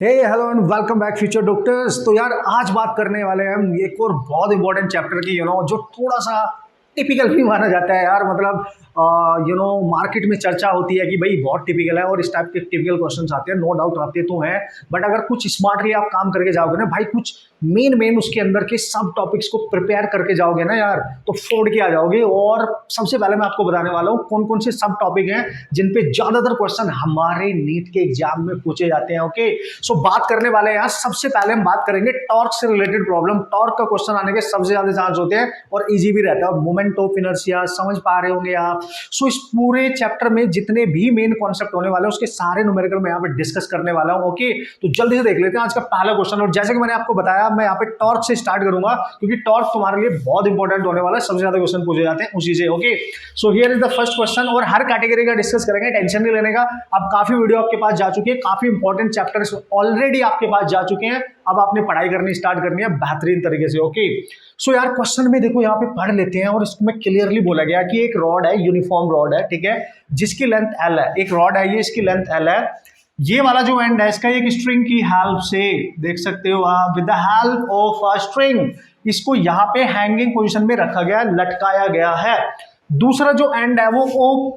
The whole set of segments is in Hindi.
Hey hello and welcome back future doctors. तो यार आज बात करने वाले हैं हम एक और बहुत इंपॉर्टेंट चैप्टर की जो थोड़ा सा टिपिकल भी माना जाता है यार। मतलब मार्केट में चर्चा होती है कि भाई बहुत टिपिकल है और इस टाइप के टिपिकल क्वेश्चंस आते हैं, नो डाउट आते तो हैं। बट अगर कुछ स्मार्टली आप काम करके जाओगे ना भाई, कुछ मेन उसके अंदर के सब टॉपिक्स को प्रिपेयर करके जाओगे ना यार, तो फोड़ के आ जाओगे। और सबसे पहले मैं आपको बताने वाला हूँ कौन कौन से सब टॉपिक हैं जिन पे ज्यादातर क्वेश्चन हमारे नीट के एग्जाम में पूछे जाते हैं। ओके, सो बात करने वाले हैं यार। सबसे पहले हम बात करेंगे टॉर्क से रिलेटेड प्रॉब्लम। टॉर्क का क्वेश्चन आने के सबसे ज्यादा चांस होते हैं और इजी भी रहता है। मोमेंट ऑफ इनर्शिया समझ पा रहे होंगे आप। सो इस पूरे चैप्टर में जितने भी मेन कॉन्सेप्ट होने वाले हैं उसके सारे न्यूमेरिकल मैं यहाँ पे डिस्कस करने वाला हूँ। ओके, तो जल्दी से देख लेते हैं आज का पहला क्वेश्चन। और जैसे कि मैंने आपको बताया, मैं यहाँ पे टॉर्क से स्टार्ट करूंगा क्योंकि टॉर्क तुम्हारे लिए बहुत इंपॉर्टेंट होने वाला है। सबसे ज्यादा क्वेश्चन पूछे जाते हैं उसी से। Okay, so here is the first question और हर कैटेगरी का डिस्कस करेंगे, टेंशन नहीं लेने का। अब काफी वीडियो आपके पास जा चुकी है, काफी इंपॉर्टेंट चैप्टर्स ऑलरेडी आपके पास जा चुके हैं। अब आपने पढ़ाई करनी स्टार्ट करनी है बेहतरीन तरीके से। ओके, सो यार क्वेश्चन में देखो, यहाँ पे पढ़ लेते हैं और इसमें क्लियरली बोला गया कि एक रॉड है, यूनिफॉर्म रॉड है, ठीक है, जिसकी लेंथ एल है। एक रॉड है ये, इसकी लेंथ एल है। ये वाला जो एंड है इसका एक स्ट्रिंग की हेल्प से, देख सकते हो आप, with the help of a string, इसको यहाँ पे हैंगिंग पोजीशन में रखा गया, लटकाया गया है। दूसरा जो एंड है वो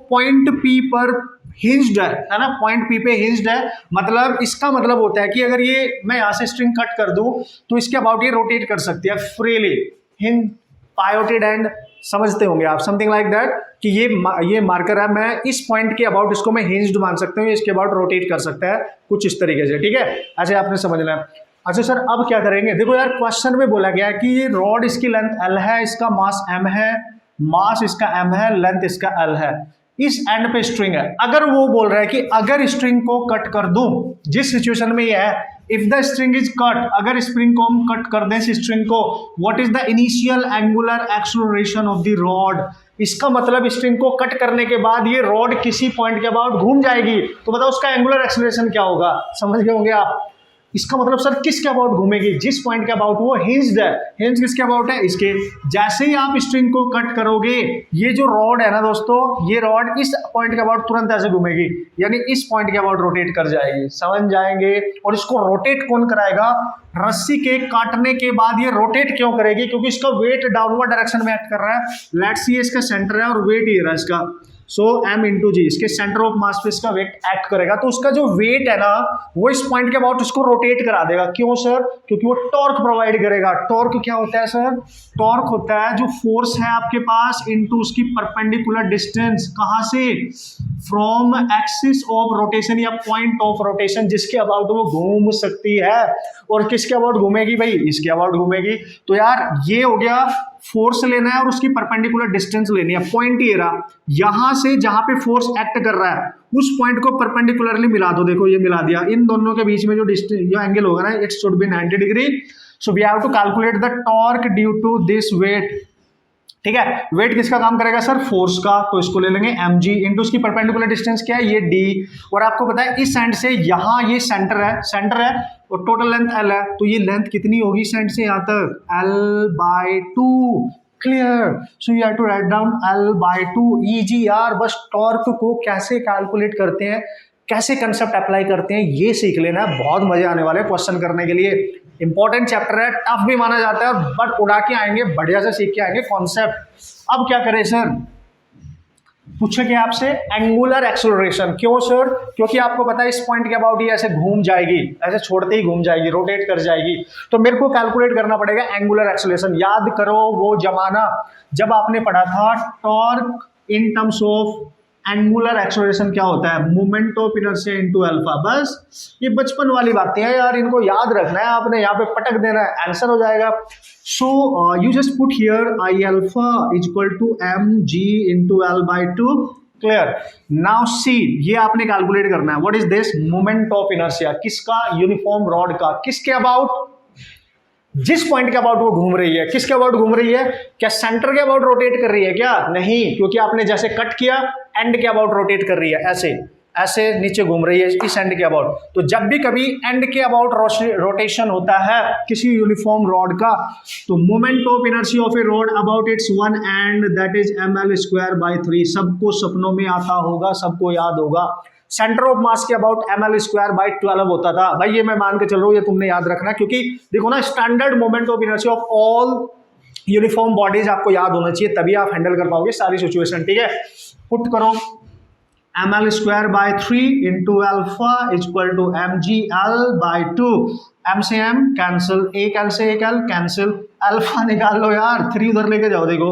पॉइंट पी पर हिंज्ड है ना, पॉइंट पी पे हिंज्ड है। मतलब इसका मतलब होता है कि अगर ये मैं यहां से स्ट्रिंग कट कर दूं तो इसके अबाउट ये रोटेट कर सकती है फ्रीली। हिंज पायोटेड एंड समझते होंगे आप, समथिंग लाइक दैट, कि ये मार्कर है, मैं इस पॉइंट के अबाउट इसको मैं हिंज्ड मान सकता हूँ, इसके अबाउट रोटेट कर सकता है कुछ इस तरीके से, ठीक है। ऐसे आपने समझना है। अच्छा सर, अब क्या करेंगे? देखो यार क्वेश्चन में बोला गया है कि ये रॉड, इसकी लेंथ एल है, इसका मास एम है, मास इसका एम है, लेंथ इसका एल है, इस एंड पे स्ट्रिंग है। अगर वो बोल रहा है कि अगर स्ट्रिंग को कट कर दूं, जिस सिचुएशन में ये है, if the string is cut, अगर स्प्रिंग को हम कट कर दें इस स्ट्रिंग को, what is the initial angular acceleration of the rod. इसका मतलब स्ट्रिंग को कट करने के बाद ये रॉड किसी पॉइंट के अबाउट घूम जाएगी, तो बताओ उसका एंगुलर एक्सेलरेशन क्या होगा? समझ गए होंगे आप। इसका मतलब सर किसके अबाउट घूमेगी? जिस पॉइंट के अबाउट वो हिंज्ड है। हिंज किसके अबाउट है? इसके। जैसे ही आप स्ट्रिंग को कट करोगे, ये जो रॉड है ना दोस्तों, ये रॉड इस पॉइंट के अबाउट तुरंत ऐसे घूमेगी, यानी इस पॉइंट के अबाउट रोटेट कर जाएगी। समझ जाएंगे? और इसको रोटेट कौन कराएगा? रस्सी के काटने के बाद ये रोटेट क्यों करेगी? क्योंकि इसका वेट डाउनवर्ड डायरेक्शन में एक्ट कर रहा है। लेट्स सी इसका सेंटर है और वेट ये रहा इसका, सो m इंटू जी, इसके सेंटर ऑफ मास पे इसका वेट एक्ट करेगा, तो उसका जो वेट है ना वो इस पॉइंट के अबाउट उसको रोटेट करा देगा। क्यों सर? क्योंकि वो टॉर्क प्रोवाइड करेगा। टॉर्क क्या होता है सर? टॉर्क होता है जो फोर्स है आपके पास इनटू उसकी परपेंडिकुलर डिस्टेंस, कहां से? फ्रॉम एक्सिस ऑफ रोटेशन या पॉइंट ऑफ रोटेशन, जिसके अबाउट वो घूम सकती है। और किसके अबाउट घूमेगी भाई? इसके अबाउट घूमेगी। तो यार ये हो गया, फोर्स लेना है और उसकी परपेंडिकुलर डिस्टेंस लेनी है। पॉइंट ये रहा, यहां से जहां पे फोर्स एक्ट कर रहा है उस पॉइंट को परपेंडिकुलरली मिला दो। देखो ये मिला दिया, इन दोनों के बीच में जो एंगल होगा ना, it should be 90 degree. So we have to calculate the torque due to this weight, ठीक है। वेट किसका काम करेगा सर? फोर्स का, तो इसको ले लेंगे mg इंटू उसकी परपेंडिकुलर डिस्टेंस क्या है? ये d। और आपको पता है इस एंड से यहां ये सेंटर है और टोटल लेंथ l है, तो ये लेंथ कितनी होगी इस एंड से यहां तक? l/2। Clear? So you have to write down l/2 eg यार। बस टॉर्क को कैसे कैलकुलेट करते हैं, कैसे कंसेप्ट अप्लाई करते हैं, ये सीख लेना है। बहुत मजे आने वाले क्वेश्चन करने के लिए। इंपॉर्टेंट चैप्टर है, टफ भी माना जाता है, बट उड़ा के आएंगे, बढ़िया से सीख के आएंगे कॉन्सेप्ट। अब क्या करें सर? पूछेंगे आपसे एंगुलर एक्सेलरेशन। क्यों सर? क्योंकि आपको पता है इस पॉइंट के अबाउट ये ऐसे घूम जाएगी, ऐसे छोड़ते ही घूम जाएगी, रोटेट कर जाएगी, तो मेरे को कैलकुलेट करना पड़ेगा एंगुलर एक्सेलरेशन। याद करो वो जमाना जब आपने पढ़ा था torque in terms of angular acceleration क्या होता है? Moment of inertia into alpha. बस ये बचपन वाली बातें हैं यार, इनको याद रखना है आपने, यहाँ पे पटक देना है, आंसर हो जाएगा। So you just put here I alpha is equal to M G into l/2। Clear? Now see, ये आपने कैलकुलेट करना है। What is this? Moment of inertia. किसका? यूनिफॉर्म रॉड का। किसके अबाउट? जिस पॉइंट के अबाउट वो घूम रही है। किसके अबाउट घूम रही है? क्या सेंटर के अबाउट रोटेट कर रही है क्या? नहीं, क्योंकि आपने जैसे कट किया एंड के अबाउट रोटेट कर रही है, ऐसे ऐसे नीचे घूम रही है इस एंड के अबाउट। तो जब भी कभी एंड के अबाउट रोटेशन होता है किसी यूनिफॉर्म रॉड का, तो moment of inertia of A rod about it's one and that is ml² by 3। सबको सपनों में आता होगा, सबको याद होगा। सेंटर ऑफ मास के अबाउट ml²/12 होता था। भाई ये मैं मान के चल रहा हूँ, ये तुमने याद रखना, क्योंकि देखो ना standard moment of inertia of all uniform bodies आपको याद होना चाहिए, तभी आप हैंडल कर पाओगे सारी सिचुएशन। ठीक है, पुट करो ml²/3 into alpha equal to mgl/2। m से m कैंसिल, एक l से एक l कैंसिल, अल्फा निकाल लो यार, 3 उधर लेके जाओ, देखो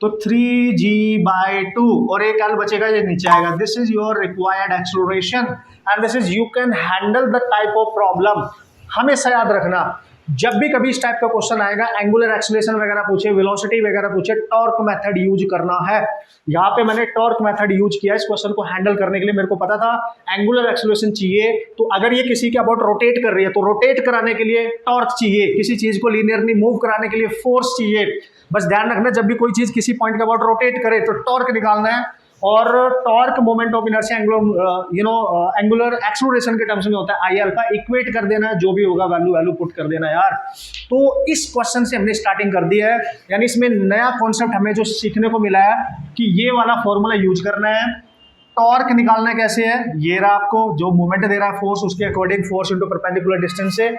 तो 3g/2 और एक l बचेगा, ये नीचे आएगा। This is your required acceleration and this is you can handle the type of problem. हमेशा याद रखना, जब भी कभी इस टाइप का क्वेश्चन आएगा, एंगुलर एक्सेलरेशन वगैरह पूछे, वेलोसिटी वगैरह पूछे, टॉर्क मेथड यूज करना है। यहाँ पे मैंने टॉर्क मेथड यूज किया इस क्वेश्चन को हैंडल करने के लिए। मेरे को पता था एंगुलर एक्सेलरेशन चाहिए, तो अगर ये किसी के अबाउट रोटेट कर रही है तो रोटेट कराने के लिए टॉर्क चाहिए, किसी चीज को लीनियरली मूव कराने के लिए फोर्स चाहिए। बस ध्यान रखना, जब भी कोई चीज किसी पॉइंट के अबाउट रोटेट करे तो टॉर्क निकालना है, और torque moment of inertia angular acceleration के टर्म्स में होता है आई अल्फा। इक्वेट कर देना है, जो भी होगा वैल्यू पुट कर देना यार। तो इस क्वेश्चन से हमने स्टार्टिंग कर दी है, यानी इसमें नया कॉन्सेप्ट हमें जो सीखने को मिला है कि ये वाला फॉर्मूला यूज करना है। टॉर्क निकालना कैसे है, ये रहा, आपको जो मूवमेंट दे रहा है फोर्स, उसके according force into perpendicular distance से।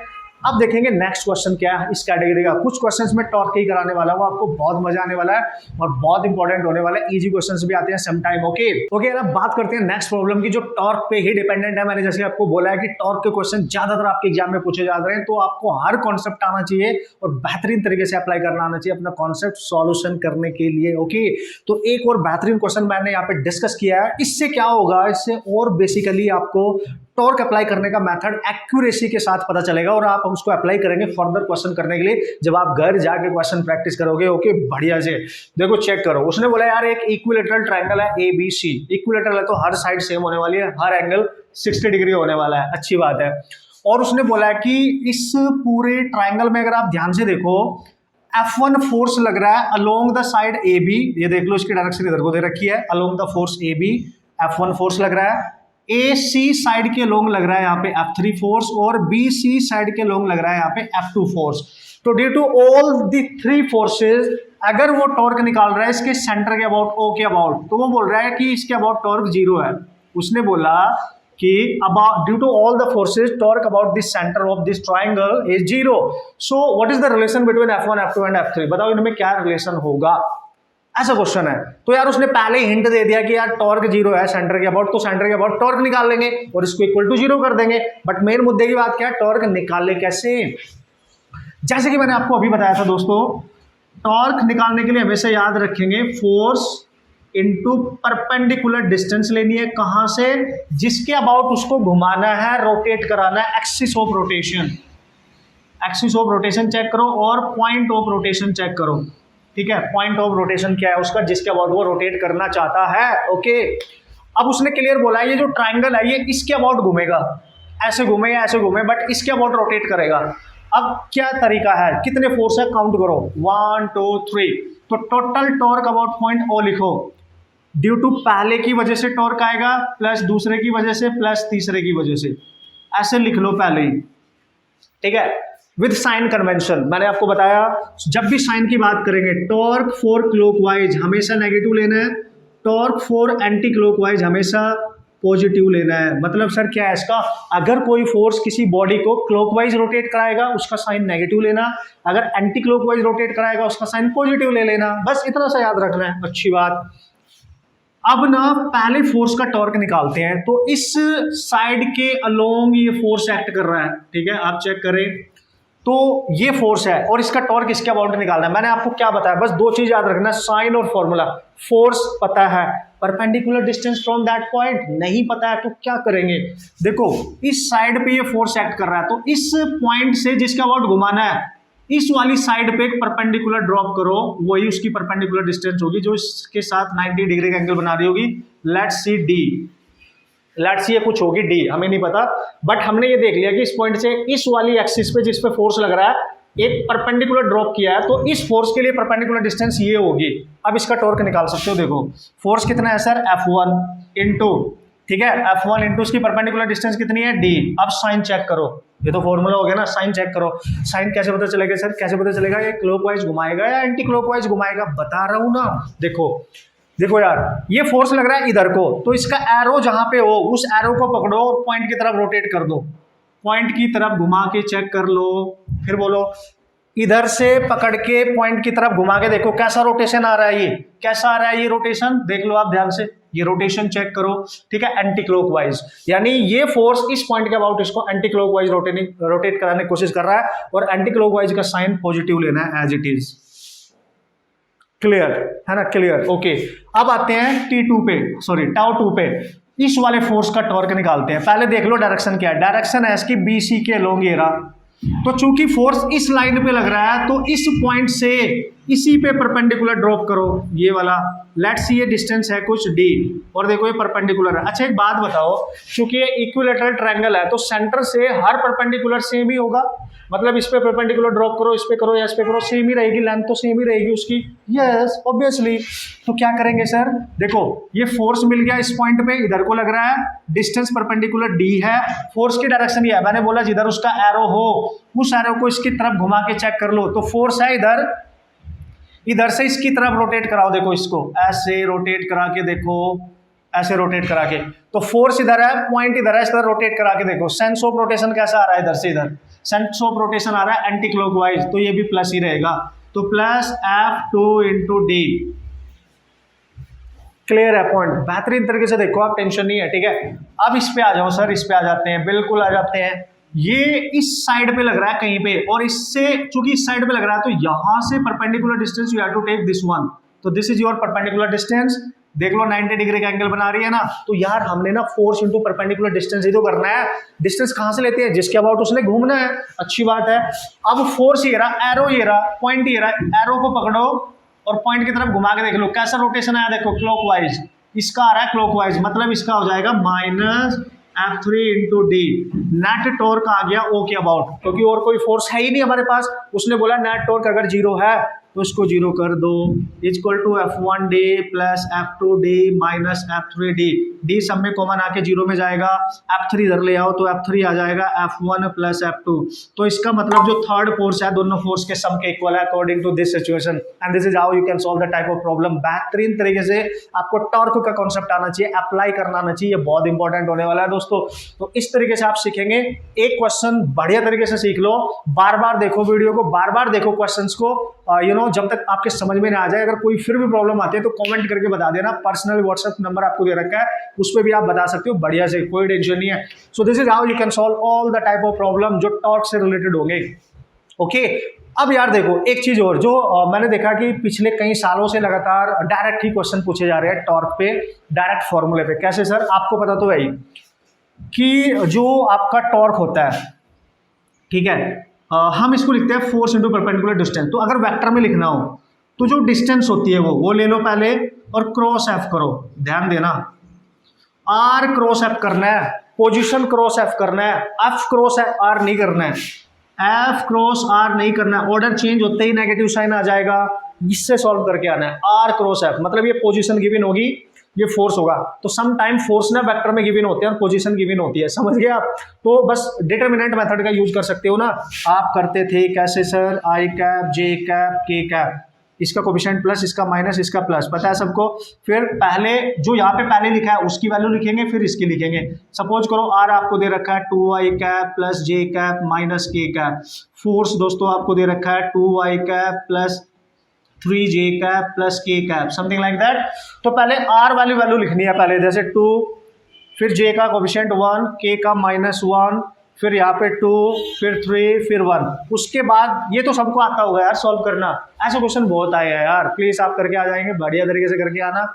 अब देखेंगे नेक्स्ट क्वेश्चन क्या है इस कैटेगरी का। कुछ क्वेश्चंस में टॉर्क ही कराने वाला हूं, आपको बहुत मजा आने वाला है और बहुत इंपॉर्टेंट होने वाला है। इजी क्वेश्चंस भी आते हैं सम टाइम। ओके, अब बात करते हैं नेक्स्ट प्रॉब्लम की, जो टॉर्क पे ही डिपेंडेंट है। मैंने जैसे आपको बोला है कि टॉर्क के क्वेश्चन ज्यादातर आपके एग्जाम में पूछे जा रहे हैं, तो आपको हर कॉन्सेप्ट आना चाहिए और बेहतरीन तरीके से अप्लाई करना आना चाहिए अपना कॉन्सेप्ट सॉल्यूशन करने के लिए। ओके, तो एक और बेहतरीन क्वेश्चन मैंने यहाँ पे डिस्कस किया है। इससे क्या होगा, इससे और बेसिकली आपको टॉर्क अप्लाई करने का मेथड एक्यूरेसी के साथ पता चलेगा और आप उसको अप्लाई करेंगे फर्दर क्वेश्चन करने के लिए, जब आप घर जाके क्वेश्चन प्रैक्टिस करोगे। ओके, बढ़िया से देखो, चेक करो। उसने बोला यार एक इक्विलेटरल ट्रायंगल है ABC, इक्विलेटरल है तो हर साइड सेम होने वाली है, हर एंगल 60 डिग्री होने वाला है, अच्छी बात है। और उसने बोला है कि इस पूरे ट्रायंगल में अगर आप ध्यान से देखो, F1 फोर्स लग रहा है अलोंग द साइड AB, ये देख लो इसकी डायरेक्शन इधर को दे रखी है, along the force AB F1 force लग रहा है। AC साइड के लोंग लग रहा है यहाँ पे F3 फोर्स, और BC साइड के लोंग लग रहा है यहाँ पे F2 फोर्स। तो due to all the 3 forces, अगर वो टॉर्क निकाल रहा है इसके सेंटर के अबाउट, O के अबाउट, तो वो बोल रहा है कि इसके अबाउट टॉर्क 0 है। उसने बोला कि about due to all the forces torque about this centre of this triangle is 0। So what is the relation between F1, F2 and F3? बताओ इनमें क्या रिलेशन होगा, ऐसा क्वेश्चन है। तो यार उसने पहले ही हिंट दे दिया कि यार टॉर्क 0 है सेंटर के अबाउट, तो सेंटर के अबाउट टॉर्क निकाल लेंगे और इसको इक्वल टू 0 कर देंगे। बट मेन मुद्दे की बात क्या है, टॉर्क निकाले कैसे? जैसे कि मैंने आपको अभी बताया था दोस्तों, टॉर्क निकालने के लिए हमेशा याद रखेंगे फोर्स इनटू परपेंडिकुलर डिस्टेंस लेनी है। कहां से? जिसके अबाउट उसको घुमाना है, रोटेट कराना है, axis of rotation. Axis of rotation check करो और पॉइंट ऑफ रोटेशन चेक करो। ठीक है, पॉइंट ऑफ रोटेशन क्या है उसका, जिसके अबाउट वो रोटेट करना चाहता है। ओके, अब उसने क्लियर बोला है ये जो ट्राइंगल है ये इसके अबाउट घूमेगा, ऐसे घूमे या ऐसे घूमे, बट इसके अबाउट रोटेट करेगा। अब क्या तरीका है, कितने फोर्स है काउंट करो, 1 2 3। तो total torque about point O लिखो। ड्यू टू पहले की वजह से टॉर्क आएगा, प्लस दूसरे की वजह से, प्लस तीसरे की वजह से, ऐसे लिख लो पहले ही। ठीक है, विद साइन कन्वेंशन मैंने आपको बताया, जब भी साइन की बात करेंगे, टॉर्क फॉर क्लॉकवाइज हमेशा नेगेटिव लेना है, टॉर्क फॉर एंटी क्लॉकवाइज हमेशा पॉजिटिव लेना है। मतलब सर क्या है इसका, अगर कोई फोर्स किसी बॉडी को क्लॉकवाइज रोटेट कराएगा उसका साइन नेगेटिव लेना, अगर एंटी क्लॉकवाइज रोटेट कराएगा उसका साइन पॉजिटिव ले लेना, बस इतना सा याद रखना है। अच्छी बात। अब ना पहले फोर्स का टॉर्क निकालते हैं, तो इस साइड के अलोंग ये फोर्स एक्ट कर रहा है। ठीक है, आप चेक करें तो ये फोर्स है और इसका टॉर्क इसके अबाउट निकालना है। मैंने आपको क्या बताया, बस 2 चीज याद रखना, साइन और फॉर्मूला। फोर्स पता है, perpendicular distance from that point नहीं पता है, तो क्या करेंगे, देखो इस साइड पे ये फोर्स एक्ट कर रहा है, तो इस पॉइंट से जिसके अबाउट घुमाना है इस वाली साइड पे एक परपेंडिकुलर ड्रॉप करो, वही उसकी परपेंडिकुलर डिस्टेंस होगी जो इसके साथ 90 डिग्री का एंगल बना रही होगी। Let's see D, let's see ये कुछ होगी डी, हमें नहीं पता, बट हमने ये देख लिया कि इस पॉइंट से इस वाली एक्सिस पे जिस पे फोर्स लग रहा है एक परपेंडिकुलर ड्रॉप किया है, तो इस फोर्स के लिए परपेंडिकुलर डिस्टेंस ये होगी। अब इसका टॉर्क निकाल सकते हो। देखो फोर्स कितना है सर, F1 इंटू, ठीक है, F1 इंटू इसकी परपेंडिकुलर डिस्टेंस कितनी है, D। अब साइन चेक करो, ये तो फॉर्मूला हो गया ना, साइन चेक करो। साइन कैसे पता चलेगा सर, कैसे पता चलेगा, ये क्लॉकवाइज घुमाएगा या एंटी क्लॉकवाइज घुमाएगा, बता रहा हूं ना। देखो देखो यार, ये फोर्स लग रहा है इधर को, तो इसका एरो जहां पे हो उस एरो को पकड़ो और पॉइंट की तरफ रोटेट कर दो, पॉइंट की तरफ घुमा के चेक कर लो, फिर बोलो इधर से पकड़ के पॉइंट की तरफ घुमा के देखो कैसा रोटेशन आ रहा है, ये कैसा आ रहा है, ये रोटेशन देख लो आप ध्यान से, ये रोटेशन चेक करो, ठीक है, एंटी क्लॉकवाइज, यानी ये फोर्स इस पॉइंट के अबाउट इसको एंटी क्लॉकवाइज रोटेट कराने की कोशिश कर रहा है, और एंटी क्लॉकवाइज का साइन पॉजिटिव लेना है एज इट इज। क्लियर है ना, क्लियर, ओके। अब आते हैं T2 पे, सॉरी τ2 पे, इस वाले फोर्स का टॉर्क निकालते हैं। पहले देख लो डायरेक्शन क्या है, डायरेक्शन है इसकी BC के अलोंग ये रहा, तो चूंकि फोर्स इस लाइन पे लग रहा है तो इस पॉइंट से इसी पे परपेंडिकुलर ड्रॉप करो, ये वाला, लेट्स सी ये डिस्टेंस है कुछ d, और देखो ये परपेंडिकुलर है। अच्छा एक बात बताओ, चूंकि ये इक्विलैटरल ट्रायंगल है तो सेंटर से हर परपेंडिकुलर सेम ही होगा, मतलब इस पे परपेंडिकुलर ड्रॉप करो, इस पे करो या इस पे करो, सेम ही रहेगी, लेंथ तो सेम ही रहेगी उसकी, यस ऑब्वियसली। तो क्या करेंगे सर, देखो ये फोर्स मिल गया इस पॉइंट पे, इधर को लग रहा है, डिस्टेंस परपेंडिकुलर d है, फोर्स की डायरेक्शन ये है, मैंने बोला जिधर उसका एरो हो उस एरो को इसकी तरफ घुमा के चेक कर लो, तो फोर्स है इधर, इधर से इसकी तरफ रोटेट कराओ, देखो इसको ऐसे रोटेट करा के देखो, ऐसे रोटेट करा के, तो फोर्स इधर है, पॉइंट इधर है, इस तरह रोटेट करा के देखो, सेंस ऑफ रोटेशन कैसा आ रहा है, इधर से इधर सेंस ऑफ रोटेशन आ रहा है एंटी क्लॉकवाइज, तो ये भी प्लस ही रहेगा, तो plus F2 into D. Clear है पॉइंट, बेहतरीन तरीके से देखो आप, टेंशन नहीं है, ठीक है। अब इस पे आ जाओ सर, इस पे आ जाते हैं, बिल्कुल आ जाते हैं, ये इस साइड पे लग रहा है कहीं पे, और इससे चूंकि इस साइड पे लग रहा है तो यहां से perpendicular distance you have to take this one, तो this is your perpendicular distance, देख लो 90 डिग्री का एंगल बना रही है ना, तो यार हमने ना फोर्स इंटू परपेंडिकुलर डिस्टेंस ही तो करना है, डिस्टेंस कहां से लेते हैं, जिसके अबाउट उसने घूमना है, अच्छी बात है। अब फोर्स ये रहा, एरो ये रहा, पॉइंट ये रहा, एरो को पकड़ो और पॉइंट की तरफ घुमा के देख लो कैसा रोटेशन आया, देखो क्लॉकवाइज, इसका आ रहा है क्लॉकवाइज, मतलब इसका हो जाएगा minus F3 into D, net torque आ गया O के अबाउट, क्योंकि और कोई फोर्स है ही नहीं हमारे पास, उसने बोला नेट टॉर्क अगर जीरो है तो इसको जीरो कर दो, equal to F1 D plus F2 D minus F3 D, D सब में कॉमन आके जीरो में जाएगा, F3 इधर ले आओ तो F3 आ जाएगा F1 प्लस F2, तो इसका मतलब जो थर्ड फोर्स है दोनों फोर्स के सम के इक्वल है according to this situation, and this is how you can solve the type of problem. बेहतरीन तरीके से आपको टॉर्क का कॉन्सेप्ट आना चाहिए, अप्लाई करना आना चाहिए, बहुत इंपॉर्टेंट होने वाला है दोस्तों। तो इस तरीके से आप सीखेंगे, एक क्वेश्चन बढ़िया तरीके से सीख लो, बार बार देखो वीडियो को, बार बार देखो क्वेश्चंस को, जब तक आपके समझ में ना आ जाए, अगर कोई फिर भी प्रॉब्लम आती है तो कमेंट करके बता देना, पर्सनल व्हाट्सएप नंबर आपको दे रखा है, उस पर भी आप बता सकते हो बढ़िया से, कोई टेंशन नहीं है। So this is how you can solve all the type of problem जो टॉर्क से रिलेटेड होंगे, ओके। अब यार देखो एक चीज और जो मैंने देखा कि पिछले कई सालों से लगातार डायरेक्ट ही क्वेश्चन पूछे जा रहे हैं टॉर्क पे, डायरेक्ट फॉर्मूले पे। कैसे सर, आपको पता तो है ही कि जो आपका टॉर्क होता है, ठीक है, हम इसको लिखते हैं फोर्स इंटू परपेंडिकुलर डिस्टेंस, तो अगर वेक्टर में लिखना हो तो जो डिस्टेंस होती है वो ले लो पहले और क्रॉस एफ करो, ध्यान देना, आर क्रॉस एफ करना है, पोजीशन क्रॉस एफ करना है, एफ क्रॉस आर नहीं करना है, एफ क्रॉस आर नहीं करना है, ऑर्डर चेंज होते ही नेगेटिव साइन आ जाएगा, इससे सॉल्व करके आना है, आर क्रॉस एफ, मतलब ये पोजीशन गिवन होगी, ये फोर्स होगा, तो सम टाइम फोर्स ना वेक्टर में गिवन होते हैं और पोजीशन गिवन होती है, समझ गए आप। तो बस डिटरमिनेंट मेथड का यूज कर सकते हो ना, आप करते थे कैसे सर, आई कैप जे कैप के कैप, इसका कोफिशिएंट प्लस, इसका माइनस, इसका प्लस, पता है सबको। फिर पहले जो यहाँ पे पहले लिखा है उसकी वैल्यू लिखेंगे, फिर इसकी लिखेंगे। सपोज करो आर आपको दे रखा है 2i कैप प्लस जे कैप माइनस के कैप, फोर्स दोस्तों आपको दे रखा है 2i cap plus 3j cap plus k cap, something like that. तो पहले r वाली वैल्यू लिखनी है पहले, जैसे 2, फिर j का कोफिशिएंट 1, k का -1, फिर यहाँ पे 2, फिर 3, फिर 1, उसके बाद ये तो सबको आता होगा यार सॉल्व करना, ऐसे क्वेश्चन बहुत आए हैं यार, प्लीज़ आप करके आ जाएंगे, बढ़िया तरीके से करके आना।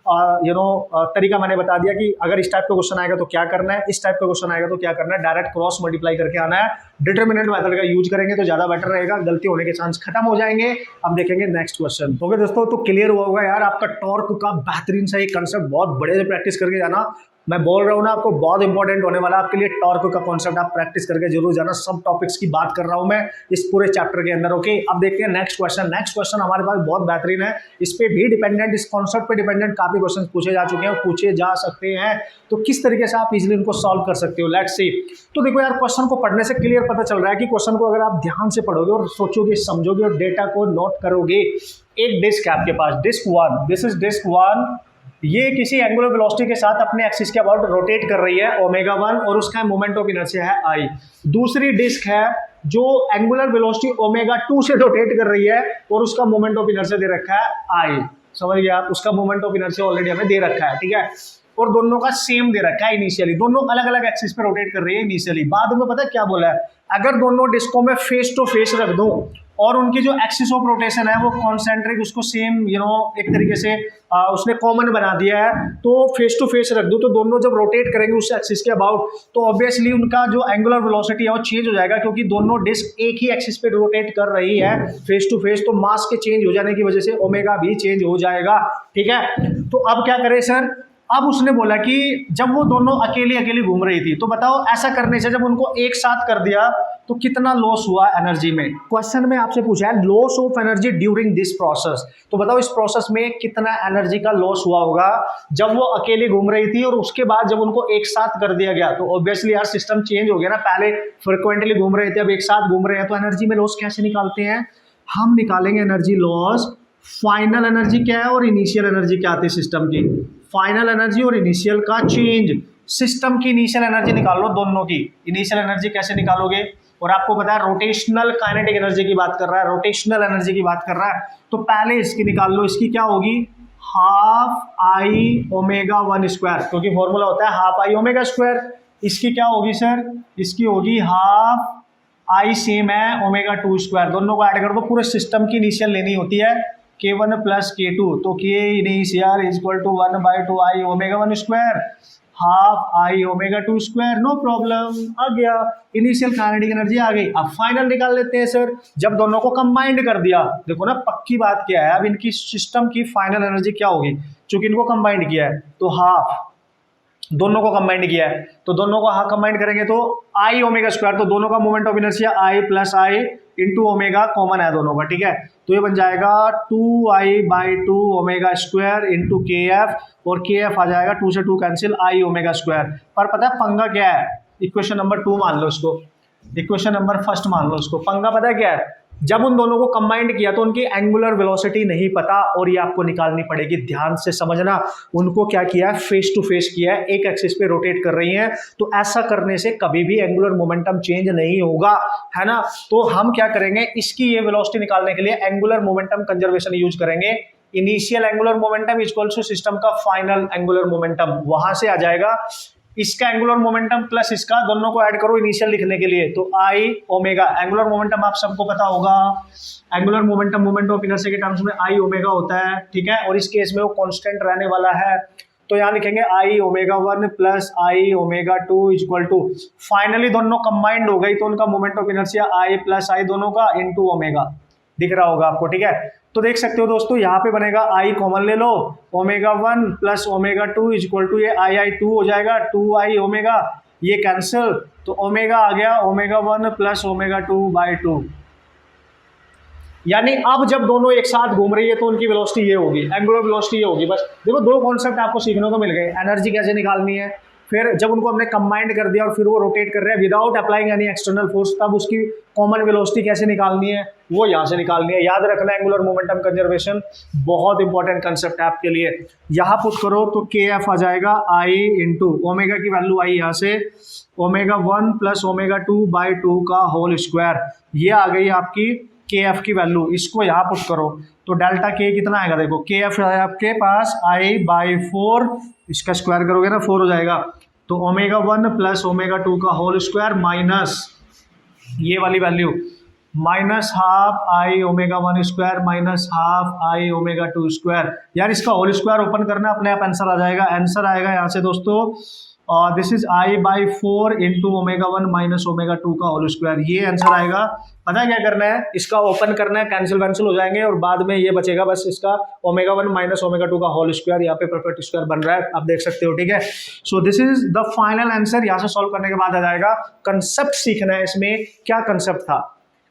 तरीका मैंने बता दिया कि अगर इस टाइप का क्वेश्चन आएगा तो क्या करना है, इस टाइप का क्वेश्चन आएगा तो क्या करना है, डायरेक्ट क्रॉस मल्टीप्लाई करके आना है, डिटरमिनेंट मेथड का यूज करेंगे तो ज़्यादा बेटर रहेगा, गलती होने के चांस खत्म हो जाएंगे। अब देखेंगे नेक्स्ट क्वेश्चन। ओके दोस्तों, तो क्लियर हुआ होगा यार आपका टॉर्क का बेहतरीन सा एक कंसेप्ट, बहुत बड़े से प्रैक्टिस करके जाना, मैं बोल रहा हूँ ना आपको, बहुत इंपॉर्टेंट होने वाला है आपके लिए। टॉर्क का कॉन्सेप्ट आप प्रैक्टिस करके जरूर जाना। सब टॉपिक्स की बात कर रहा हूँ मैं इस पूरे चैप्टर के अंदर। ओके, अब देखते हैं नेक्स्ट क्वेश्चन। नेक्स्ट क्वेश्चन हमारे पास बहुत बेहतरीन है, इस पे भी डिपेंडेंट, इस कॉन्सेप्ट पे डिपेंडेंट काफी क्वेश्चन पूछे जा चुके हैं, पूछे जा सकते हैं। तो किस तरीके से आप इजिली इनको सॉल्व कर सकते हो, लेट्स सी। तो देखो यार, क्वेश्चन को पढ़ने से क्लियर पता चल रहा है कि क्वेश्चन को अगर आप ध्यान से पढ़ोगे और सोचोगे, समझोगे और डेटा को नोट करोगे। एक डिस्क है आपके पास, disk one, this is disk one. ये किसी एंगुलर वेलोसिटी के साथ अपने एक्सिस के अबाउट रोटेट कर रही है ओमेगा वन, और उसका मोमेंट ऑफ इनर्शिया है आई। दूसरी डिस्क है जो एंगुलर वेलोसिटी ओमेगा टू से रोटेट कर रही है, और उसका मोमेंट ऑफ इनर्शिया दे रखा है आई। समझ गया आप, उसका मोमेंट ऑफ इनर्शिया ऑलरेडी हमें दे रखा है, ठीक है। और दोनों का सेम दे रखा है इनिशियली, दोनों अलग अलग एक्सिस पे रोटेट कर रही है इनिशियली। बाद में पता है क्या बोला है, अगर दोनों डिस्कों में फेस टू फेस रख दूं और उनकी जो एक्सिस ऑफ रोटेशन है वो कॉन्सेंट्रिक, उसको सेम एक तरीके से उसने कॉमन बना दिया है, तो फेस टू फेस रख दूं तो दोनों जब रोटेट करेंगे उस एक्सिस के अबाउट, तो ऑब्वियसली उनका जो एंगुलर वेलोसिटी है वो चेंज हो जाएगा, क्योंकि दोनों डिस्क एक ही एक्सिस पे रोटेट कर रही है फेस टू फेस। तो मास के चेंज हो जाने की वजह से ओमेगा भी चेंज हो जाएगा, ठीक है। तो अब क्या करें सर, अब उसने बोला कि जब वो दोनों अकेली अकेली घूम रही थी, तो बताओ ऐसा करने से जब उनको एक साथ कर दिया तो कितना लॉस हुआ एनर्जी में। क्वेश्चन में आपसे पूछा है loss of energy during this process, तो बताओ इस प्रोसेस में कितना एनर्जी का लॉस हुआ होगा जब वो अकेली घूम रही थी, और उसके बाद जब उनको एक साथ कर दिया गया। तो ऑब्वियसली यार सिस्टम चेंज हो गया ना, पहले फ्रिक्वेंटली घूम रहे थे, अब एक साथ घूम रहे हैं, तो एनर्जी में लॉस कैसे निकालते हैं हम, निकालेंगे एनर्जी लॉस। फाइनल एनर्जी क्या है और इनिशियल एनर्जी क्या आती है सिस्टम की, फाइनल एनर्जी और इनिशियल का चेंज। सिस्टम की इनिशियल एनर्जी निकाल लो दोनों की। इनिशियल एनर्जी कैसे निकालोगे, और आपको पता है रोटेशनल काइनेटिक एनर्जी की बात कर रहा है, रोटेशनल एनर्जी की बात कर रहा है, तो पहले इसकी निकाल लो। इसकी क्या होगी, half I omega one square, क्योंकि फॉर्मूला होता है हाफ आई ओमेगा स्क्वायर। इसकी क्या होगी सर, इसकी होगी हाफ आई सेम है ओमेगा टू स्क्वायर। दोनों को ऐड कर दो, पूरे सिस्टम की इनिशियल लेनी होती है K1 प्लस K2, तो K initial is equal to 1/2 I omega one square, half I omega two square. No problem, आ गया इनिशियल काइनेटिक एनर्जी आ गई। अब फाइनल निकाल लेते हैं सर, जब दोनों को कंबाइंड कर दिया, देखो ना पक्की बात क्या है, अब इनकी सिस्टम की फाइनल एनर्जी क्या होगी, चूंकि इनको कंबाइंड किया है तो हाफ, दोनों को कंबाइंड किया है तो दोनों को हाफ कंबाइंड करेंगे तो आई ओमेगा स्क्वायर, तो दोनों का moment of inertia I plus I into omega common है दोनों का, ठीक है। तो ये बन जाएगा 2i/2 ओमेगा स्क्वायर इंटू के एफ, और के एफ आ जाएगा 2 से 2 कैंसिल आई ओमेगा स्क्वायर। पर पता है पंगा क्या है, इक्वेशन नंबर 2 मान लो इसको, इक्वेशन नंबर फर्स्ट मान लो इसको। पंगा पता है क्या है, जब उन दोनों को कंबाइंड किया तो उनकी एंगुलर वेलोसिटी नहीं पता, और ये आपको निकालनी पड़ेगी। ध्यान से समझना, उनको क्या किया है, फेस टू फेस किया है, एक एक्सिस पे रोटेट कर रही हैं, तो ऐसा करने से कभी भी एंगुलर मोमेंटम चेंज नहीं होगा, है ना। तो हम क्या करेंगे, इसकी ये वेलोसिटी निकालने के लिए एंगुलर मोमेंटम कंजर्वेशन यूज करेंगे। Initial angular momentum equal to system का फाइनल एंगुलर मोमेंटम, वहां से आ जाएगा इसका एंगुलर मोमेंटम प्लस इसका, दोनों को ऐड करो इनिशियल लिखने के लिए, तो आई ओमेगा। एंगुलर मोमेंटम आप सबको पता होगा, angular momentum moment of inertia के टर्म्स में आई ओमेगा होता है, ठीक है, और इस केस में वो कांस्टेंट रहने वाला है। तो यहाँ लिखेंगे I omega one plus I omega two equal to, finally दोनों कंबाइंड हो गई तो उनका moment of inertia I plus I दोनों का इंटू ओमेगा, दिख रहा होगा आपको, ठीक है। तो देख सकते हो दोस्तों, यहाँ पे बनेगा आई कॉमन ले लो, omega one plus omega two equal to ये आई टू हो जाएगा, 2i ओमेगा, ये कैंसिल, तो ओमेगा आ गया ओमेगा वन प्लस ओमेगा 2/2। यानी अब जब दोनों एक साथ घूम रही है तो उनकी वेलोसिटी ये होगी, एंगुलर वेलोसिटी ये होगी। बस देखो दो कॉन्सेप्ट आपको सीखने को मिल गए, एनर्जी कैसे निकालनी है, फिर जब उनको हमने कंबाइंड कर दिया और फिर वो रोटेट कर रहे हैं without applying any external force, तब उसकी कॉमन वेलोसिटी कैसे निकालनी है, वो यहाँ से निकालनी है। याद रखना, एंगुलर मोमेंटम कंजर्वेशन बहुत इंपॉर्टेंट कंसेप्ट है आपके लिए। यहाँ पुट करो तो के एफ आ जाएगा आई इंटू ओमेगा की वैल्यू आई यहाँ से ओमेगा वन प्लस ओमेगा 2/2 का होल स्क्वायर, ये आ गई आपकी के एफ की वैल्यू। इसको यहाँ पुट करो तो डेल्टा के कितना आएगा, देखो के एफ है आपके पास I/4, इसका स्क्वायर करोगे ना 4 हो जाएगा, तो ओमेगा वन प्लस ओमेगा 2 का होल स्क्वायर माइनस ये वाली value minus half I omega one square minus half I omega 2 square. यार इसका होल स्क्वायर ओपन करना, अपने आप आंसर आ जाएगा। आंसर आएगा यहाँ से दोस्तों this is I by 4 into ω1 minus ω2 का होल स्क्वायर, ये आंसर आएगा। पता है क्या करना है, इसका ओपन करना है, कैंसिल वैंसिल हो जाएंगे और बाद में ये बचेगा बस इसका ω1 माइनस ω2 का होल स्क्वायर, यहाँ पे परफेक्ट स्क्वायर बन रहा है, आप देख सकते हो, ठीक है। So this is the final answer. यहाँ से सॉल्व करने के बाद आ जाएगा, कंसेप्ट सीखना है, इसमें क्या कंसेप्ट था,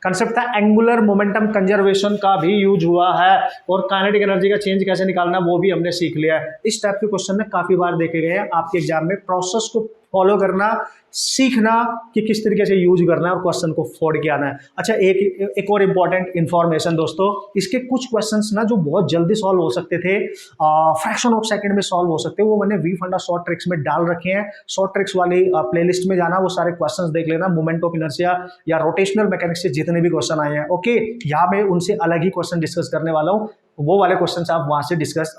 कंसेप्ट था एंगुलर मोमेंटम कंजर्वेशन का भी यूज हुआ है, और काइनेटिक एनर्जी का चेंज कैसे निकालना वो भी हमने सीख लिया है। इस टाइप के क्वेश्चन में काफी बार देखे गए हैं आपके एग्जाम में, प्रोसेस को फॉलो करना, सीखना कि किस तरीके से यूज करना है और क्वेश्चन को फोड़ के आना है। अच्छा, एक और इंपॉर्टेंट इन्फॉर्मेशन दोस्तों, इसके कुछ क्वेश्चंस ना जो बहुत जल्दी सॉल्व हो सकते थे, फ्रैक्शन ऑफ सेकंड में सॉल्व हो सकते हैं, वो मैंने वी फंडा शॉर्ट ट्रिक्स में डाल रखे हैं। शॉर्ट ट्रिक्स वाली प्लेलिस्ट में जाना, वो सारे क्वेश्चंस देख लेना, मोमेंट ऑफ इनर्शिया या रोटेशनल मैकेनिक्स से जितने भी क्वेश्चन आए हैं, ओके। यहाँ मैं उनसे अलग ही क्वेश्चन डिस्कस करने वाला हूँ, वो वाले क्वेश्चंस आप वहां से डिस्कस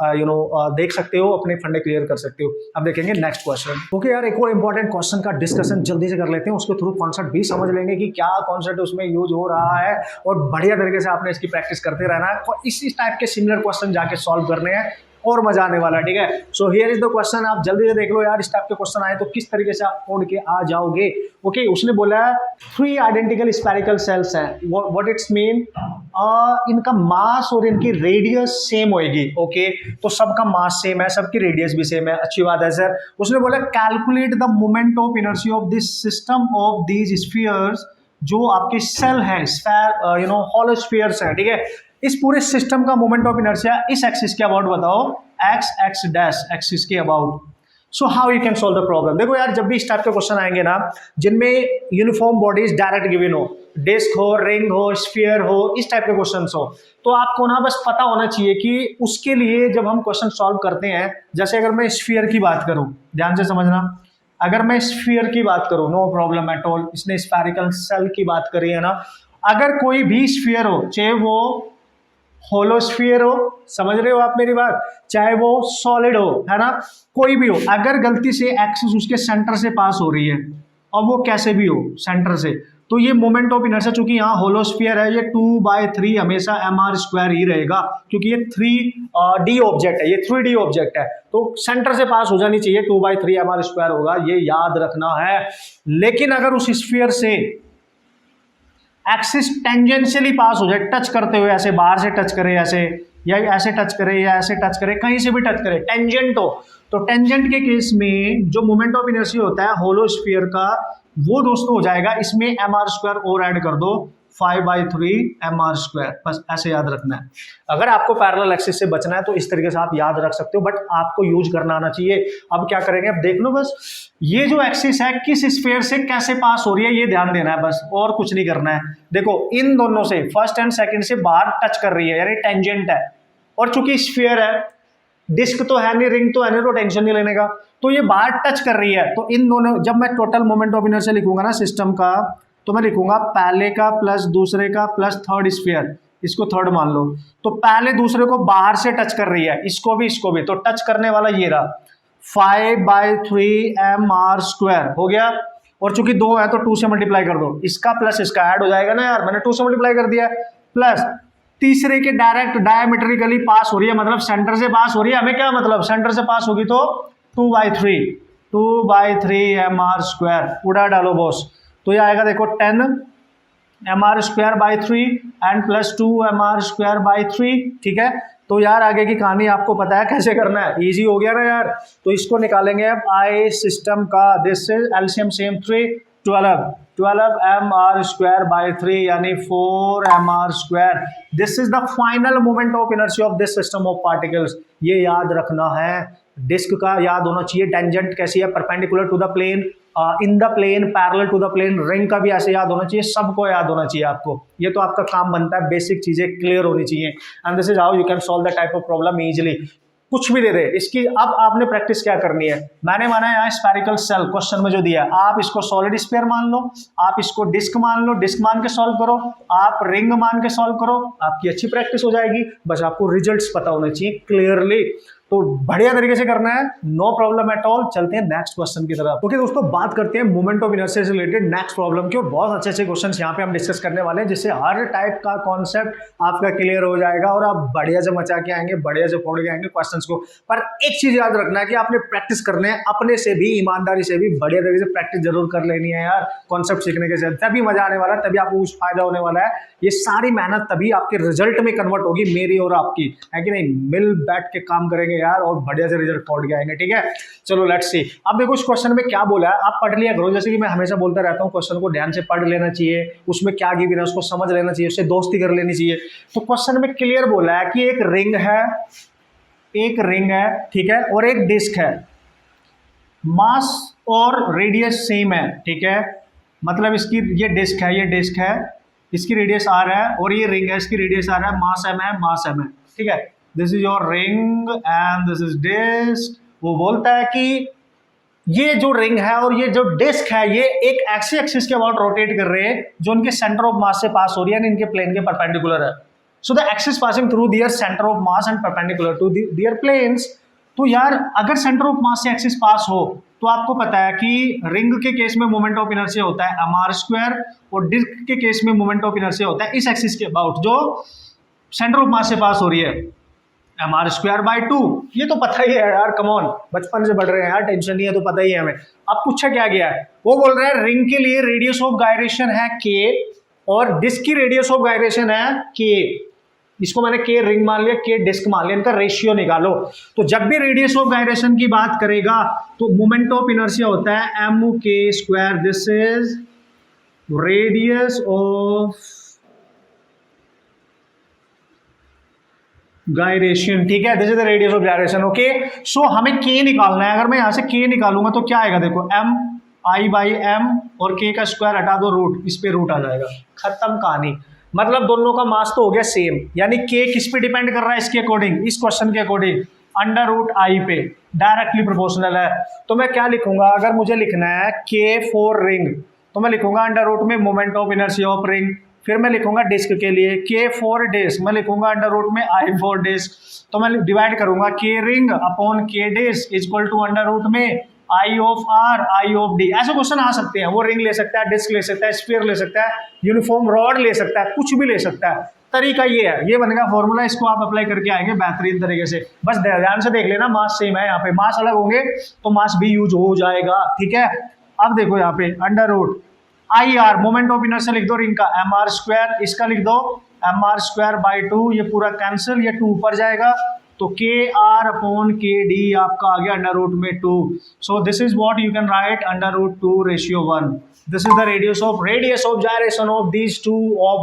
देख सकते हो, अपने फंडे क्लियर कर सकते हो। अब देखेंगे नेक्स्ट क्वेश्चन। ओके यार, एक और इंपॉर्टेंट क्वेश्चन का डिस्कशन जल्दी से कर लेते हैं, उसके थ्रू कॉन्सेप्ट भी समझ लेंगे कि क्या कॉन्सेप्ट उसमें यूज हो रहा है, और बढ़िया तरीके से आपने इसकी प्रैक्टिस करते रहना है, और इसी टाइप के सिमिलर क्वेश्चन जाके सॉल्व करने हैं, और मजा आने वाला है, ठीक है। So here is the question, आप जल्दी से देख लो यार, इस टाइप के क्वेश्चन आए तो किस तरीके से आप फोड़ के आ जाओगे। ओके, उसने बोला है 3 आइडेंटिकल स्फेरिकल सेल्स हैं, व्हाट इट्स मीन, इनका मास और इनकी रेडियस सेम होएगी, ओके। तो सबका मास सेम है, सबकी रेडियस भी सेम है, अच्छी बात है सर। उसने बोला calculate the moment of inertia of this system of these spheres, जो आपके सेल है, स्फीयर हॉलो स्फीयर्स है, ठीक है। इस पूरे सिस्टम का मोमेंट ऑफ इनर्शिया इस एक्सिस के अबाउट बताओ, एक्स डैश एक्सिस के about. So how you can solve the problem. देखो यार, जब भी इस टाइप के क्वेश्चन आएंगे ना, जिनमें यूनिफॉर्म बॉडीज डायरेक्ट गिवन हो, डिस्क हो, रिंग हो, स्फीयर हो, इस टाइप के क्वेश्चन हो, तो आपको ना बस पता होना चाहिए कि उसके लिए जब हम क्वेश्चन सॉल्व करते हैं, जैसे अगर मैं स्फीयर की बात करूं, ध्यान से समझना, अगर मैं स्फीयर की बात करूं, नो प्रॉब्लम एट ऑल, इसने स्फेरिकल सेल की बात करी है ना, अगर कोई भी स्फीयर हो, चाहे वो होलोस्फीयर हो, समझ रहे हो आप मेरी बात, चाहे वो सॉलिड हो, है ना, कोई भी हो, अगर गलती से एक्सिस उसके सेंटर से पास हो रही है, और वो कैसे भी हो सेंटर से, तो ये मोमेंट ऑफ इनर्शिया, चूंकि यहाँ होलोस्फीयर है, ये 2/3 हमेशा mr² ही रहेगा, क्योंकि ये 3D ऑब्जेक्ट है, ये 3D ऑब्जेक्ट है, तो सेंटर से पास हो जानी चाहिए, 2/3 mr² होगा, ये याद रखना है। लेकिन अगर उस स्फीयर से एक्सिस टेंजेंशियली पास हो जाए, टच करते हुए, ऐसे बाहर से टच करे, ऐसे, या ऐसे टच करे, या ऐसे टच करे, कहीं से भी टच करे, टेंजेंट हो, तो टेंजेंट के केस में जो मोमेंट ऑफ इनर्शिया होता है होलोस्फीयर का, वो दोस्तों हो जाएगा, इसमें mr² और ऐड कर दो, 5/3 mr², बस ऐसे याद रखना है। अगर आपको पैरेलल एक्सिस से बचना है तो इस तरीके से आप याद रख सकते हो, बट आपको यूज करना आना चाहिए। अब क्या करेंगे, अब देख लो, बस ये जो एक्सिस है किस स्फीयर से कैसे पास हो रही है, ये ध्यान देना है बस, और कुछ नहीं करना है। देखो, इन दोनों से, फर्स्ट एंड सेकंड से बाहर टच कर रही है, यानी टेंजेंट है, और चूंकि स्फीयर है, डिस्क तो है नहीं, रिंग तो है नहीं, तो टेंशन नहीं लेने का, तो ये बाहर टच कर रही है, तो इन दोनों, जब मैं टोटल मोमेंट ऑफ इनर्शिया लिखूंगा ना सिस्टम का, तो मैं लिखूंगा पहले का प्लस दूसरे का प्लस थर्ड स्फीयर, इसको थर्ड मान लो, तो पहले दूसरे को बाहर से टच कर रही है, इसको भी, तो टच करने वाला ये रहा, 5/3 mr² हो गया, और चूंकि 2 है तो 2 से मल्टीप्लाई कर दो, इसका प्लस इसका ऐड हो जाएगा ना यार, मैंने 2 से मल्टीप्लाई कर दिया, प्लस तीसरे के डायरेक्ट डायमेट्रिकली पास हो रही है, मतलब सेंटर से पास हो रही है, हमें क्या मतलब, सेंटर से पास होगी तो 2/3 mr², उड़ा डालो बॉस, तो ये आएगा देखो 10 mr²/3 एंड प्लस 2 mr²/3, ठीक है। तो यार आगे की कहानी आपको पता है कैसे करना है, इजी हो गया ना यार। तो इसको निकालेंगे अब, आई सिस्टम का, this is LCM same 3, 12 mr²/3 यानी 4 mr²। This is the final moment of inertia of this system of particles, ये याद रखना है। डिस्क का याद होना चाहिए, टेंजेंट कैसी है, perpendicular to the plane, in the plane, parallel to the plane, ring का भी ऐसे याद होना चाहिए, सबको याद होना चाहिए आपको, ये तो आपका काम बनता है, बेसिक चीजें क्लियर होनी चाहिए, and this is how you can solve the type of problem easily. कुछ भी दे दे इसकी, अब आपने प्रैक्टिस क्या करनी है, मैंने माना है यहाँ स्फेरिकल सेल क्वेश्चन में जो दिया है, आप इसको सॉलिड स्फीयर मान लो, आप इसको डिस्क मान लो, डिस्क मान के सॉल्व करो, आप रिंग मान के सॉल्व करो, आपकी अच्छी प्रैक्टिस हो जाएगी, बस आपको रिजल्ट्स पता होने चाहिए क्लियरली। तो बढ़िया तरीके से करना है, नो प्रॉब्लम एट ऑल। चलते हैं नेक्स्ट क्वेश्चन की तरफ। ओके दोस्तों, बात करते हैं मोमेंट ऑफ इनर्शिया से रिलेटेड नेक्स्ट प्रॉब्लम की, और बहुत अच्छे अच्छे क्वेश्चन यहाँ पे हम डिस्कस करने वाले हैं, जिससे हर टाइप का कॉन्सेप्ट आपका क्लियर हो जाएगा और आप बढ़िया से मचा के आएंगे, बढ़िया से फोड़ के आएंगे क्वेश्चन को। पर एक चीज याद रखना है कि आपने प्रैक्टिस करने हैं, अपने से भी ईमानदारी से भी बढ़िया तरीके से प्रैक्टिस जरूर कर लेनी है यार। कॉन्सेप्ट सीखने के साथ तभी मजा आने वाला है, तभी आपको कुछ फायदा होने वाला है। ये सारी मेहनत तभी आपके रिजल्ट में कन्वर्ट होगी, मेरी और आपकी, है कि नहीं। मिल बैठ के काम करेंगे यार और बढ़िया से रिजल्ट फोड़ के आएंगे, ठीक है। चलो लेट्स सी। अब देखो इस क्वेश्चन में क्या बोला है, आप पढ़ लिया करो, जैसे कि मैं हमेशा बोलता रहता हूँ, क्वेश्चन को ध्यान से पढ़ लेना चाहिए, उसमें क्या गिवन है उसको समझ लेना चाहिए, उससे दोस्ती कर लेनी चाहिए। तो क्वेश्चन में क्लियर बोला है कि एक रिंग है, ठीक है, और एक डिस्क है, मास और रेडियस सेम है, ठीक है। मतलब इसकी ये डिस्क है, इसकी रेडियस r है, और ये रिंग है, इसकी रेडियस r है, मास m है, ठीक है। This is your ring and this is disc. वो बोलता है कि ये जो रिंग है और ये जो डिस्क है, ये एक ऐसे एक्सिस के अबाउट रोटेट कर रहे हैं जो उनके सेंटर ऑफ मास से पास हो रही है, यानी इनके प्लेन के परपेंडिकुलर है। So the axis passing through their centre of mass and perpendicular to their planes. तो यार अगर सेंटर ऑफ मास से एक्सिस पास हो तो आपको पता है कि रिंग के केस में मोमेंट ऑफ इनर्शिया होता है mr², और डिस्क के केस में मोमेंट ऑफ इनर्शिया होता है इस एक्सिस के अबाउट जो सेंटर ऑफ मास से पास हो रही है, mr²/2। ये तो पता ही है यार, कम ऑन, बचपन से बढ़ रहे हैं यार, टेंशन नहीं है, तो पता ही है हमें। अब पूछा क्या गया है, वो बोल रहा है रिंग के लिए रेडियस ऑफ गायरेशन है k और डिस्क की रेडियस ऑफ गायरेशन है k। इसको मैंने k रिंग मान लिया, k डिस्क मान लिया, इनका रेशियो निकालो। तो जब भी रेडियस ऑफ गायरेशन की बात करेगा तो मोमेंट ऑफ इनर्शिया होता है mk²। This is radius of gyration, ठीक है, this is the radius of gyration. Okay, so हमें k निकालना है। अगर मैं यहां से k निकालूंगा तो क्या आएगा, देखो mi/m और k का स्क्वायर हटा दो, रूट, इस पे रूट आ जाएगा, खत्म कहानी। मतलब दोनों का मास तो हो गया सेम, यानी k किस पे डिपेंड कर रहा है, इसके अकॉर्डिंग, इस क्वेश्चन के अकॉर्डिंग √i पे डायरेक्टली प्रोपोर्शनल है। तो मैं क्या लिखूंगा, अगर मुझे लिखना है k फॉर रिंग तो मैं लिखूंगा अंडर रूट में moment of inertia of ring. फिर मैं लिखूंगा डिस्क के लिए k फॉर डिस्क, मैं लिखूंगा अंडर रूट में i फॉर डिस्क। तो मैं डिवाइड करूंगा k ring upon k disc equal to under root में I of R I of D। ऐसे क्वेश्चन आ सकते हैं, वो रिंग ले सकता है, डिस्क ले सकता है, स्फीयर ले सकता है, यूनिफॉर्म रॉड ले सकता है, कुछ भी ले सकता है। तरीका ये है, ये बनेगा फॉर्मूला, इसको आप अप्लाई करके आएंगे बेहतरीन तरीके से। बस ध्यान से देख लेना, मास सेम है, यहाँ पे मास अलग होंगे तो मास भी यूज हो जाएगा, ठीक है। अब देखो यहाँ पे under root IR moment of inertia लिख दो रिंग का, mr², इसका लिख दो mr²/2, ये पूरा कैंसिल, ये 2 ऊपर जाएगा तो kr अपॉन kd आपका आ गया अंडर रूट में 2। So this is what you can write under root 2:1। This is the radius of gyration of these two of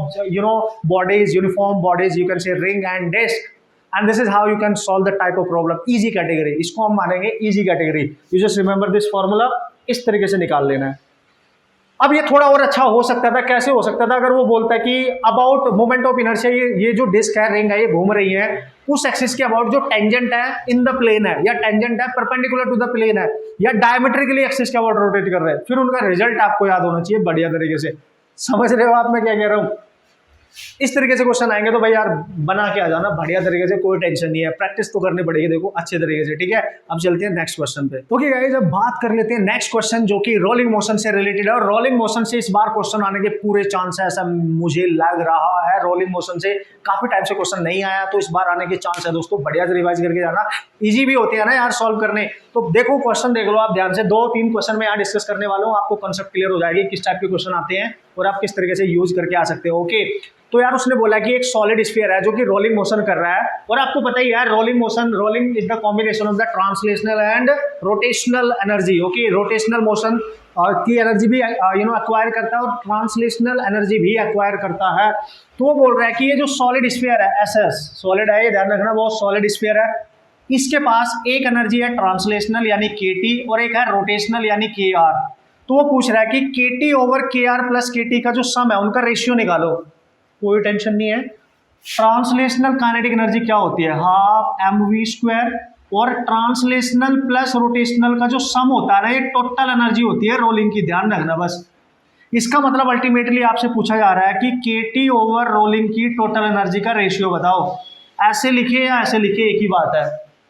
bodies, uniform bodies, you can say ring and disc, and this is how you can solve the type of problem, easy category, इसको हम मानेंगे easy category। you just remember this formula, इस तरीके से निकाल लेना है। अब ये थोड़ा और अच्छा हो सकता था, कैसे हो सकता था, अगर वो बोलता है कि अबाउट मोमेंट ऑफ इनर्शिया, ये जो डिस्क है, रिंग है, ये घूम रही है उस एक्सिस के अबाउट जो टेंजेंट है इन द प्लेन है, या टेंजेंट है परपेंडिकुलर टू द प्लेन है, या डायमेट्रिकली एक्सिस के अबाउट रोटेट कर रहे हैं, फिर उनका रिजल्ट आपको याद होना चाहिए बढ़िया तरीके से। समझ रहे हो आप मैं क्या कह रहा हूँ। इस तरीके से क्वेश्चन आएंगे तो भाई यार बना के आ जाना बढ़िया तरीके से, कोई टेंशन नहीं है, प्रैक्टिस तो करनी पड़ेगी देखो अच्छे तरीके से, ठीक है। अब चलते हैं नेक्स्ट क्वेश्चन पे। ओके गाइस, अब बात कर लेते हैं नेक्स्ट क्वेश्चन जो कि रोलिंग मोशन से रिलेटेड है, और रोलिंग मोशन से इस बार क्वेश्चन आने के पूरे चांस है, ऐसा मुझे लग रहा है। रोलिंग मोशन से काफी टाइम से क्वेश्चन नहीं आया, तो इस बार आने के चांस है दोस्तों, बढ़िया से रिवाइज करके जाना, इजी भी होते हैं ना यार सॉल्व करने। तो देखो क्वेश्चन देख लो आप ध्यान से, 2-3 क्वेश्चन में यहाँ डिस्कस करने वाला हूँ, आपको कॉन्सेप्ट क्लियर हो जाएगी किस टाइप के क्वेश्चन आते हैं और आप किस तरीके से यूज करके आ सकते हो। ओके, तो यार उसने बोला कि एक सॉलिड स्फीयर है जो कि रोलिंग मोशन कर रहा है, और आपको पता ही है rolling is the combination of the translational and rotational energy. Okay, rotational motion की एनर्जी भी एक्वायर करता है और ट्रांसलेशनल एनर्जी भी एक्वायर करता है। तो वो बोल रहा है कि ये जो सॉलिड स्फीयर है, एसएस सॉलिड है, ये ध्यान रखना, वो सॉलिड स्फीयर है, इसके पास एक एनर्जी है ट्रांसलेशनल यानी kT और एक है रोटेशनल यानी kr। तो वो पूछ रहा है कि kT over kr plus kT का जो सम है उनका रेशियो निकालो। कोई टेंशन नहीं है, ट्रांसलेशनल काइनेटिक एनर्जी क्या होती है, हाफ mv², और ट्रांसलेशनल प्लस रोटेशनल का जो सम होता है ना, ये टोटल एनर्जी होती है रोलिंग की, ध्यान रखना बस। इसका मतलब अल्टीमेटली आपसे पूछा जा रहा है कि kT ओवर रोलिंग की टोटल एनर्जी का रेशियो बताओ। ऐसे लिखे या ऐसे लिखे एक ही बात है,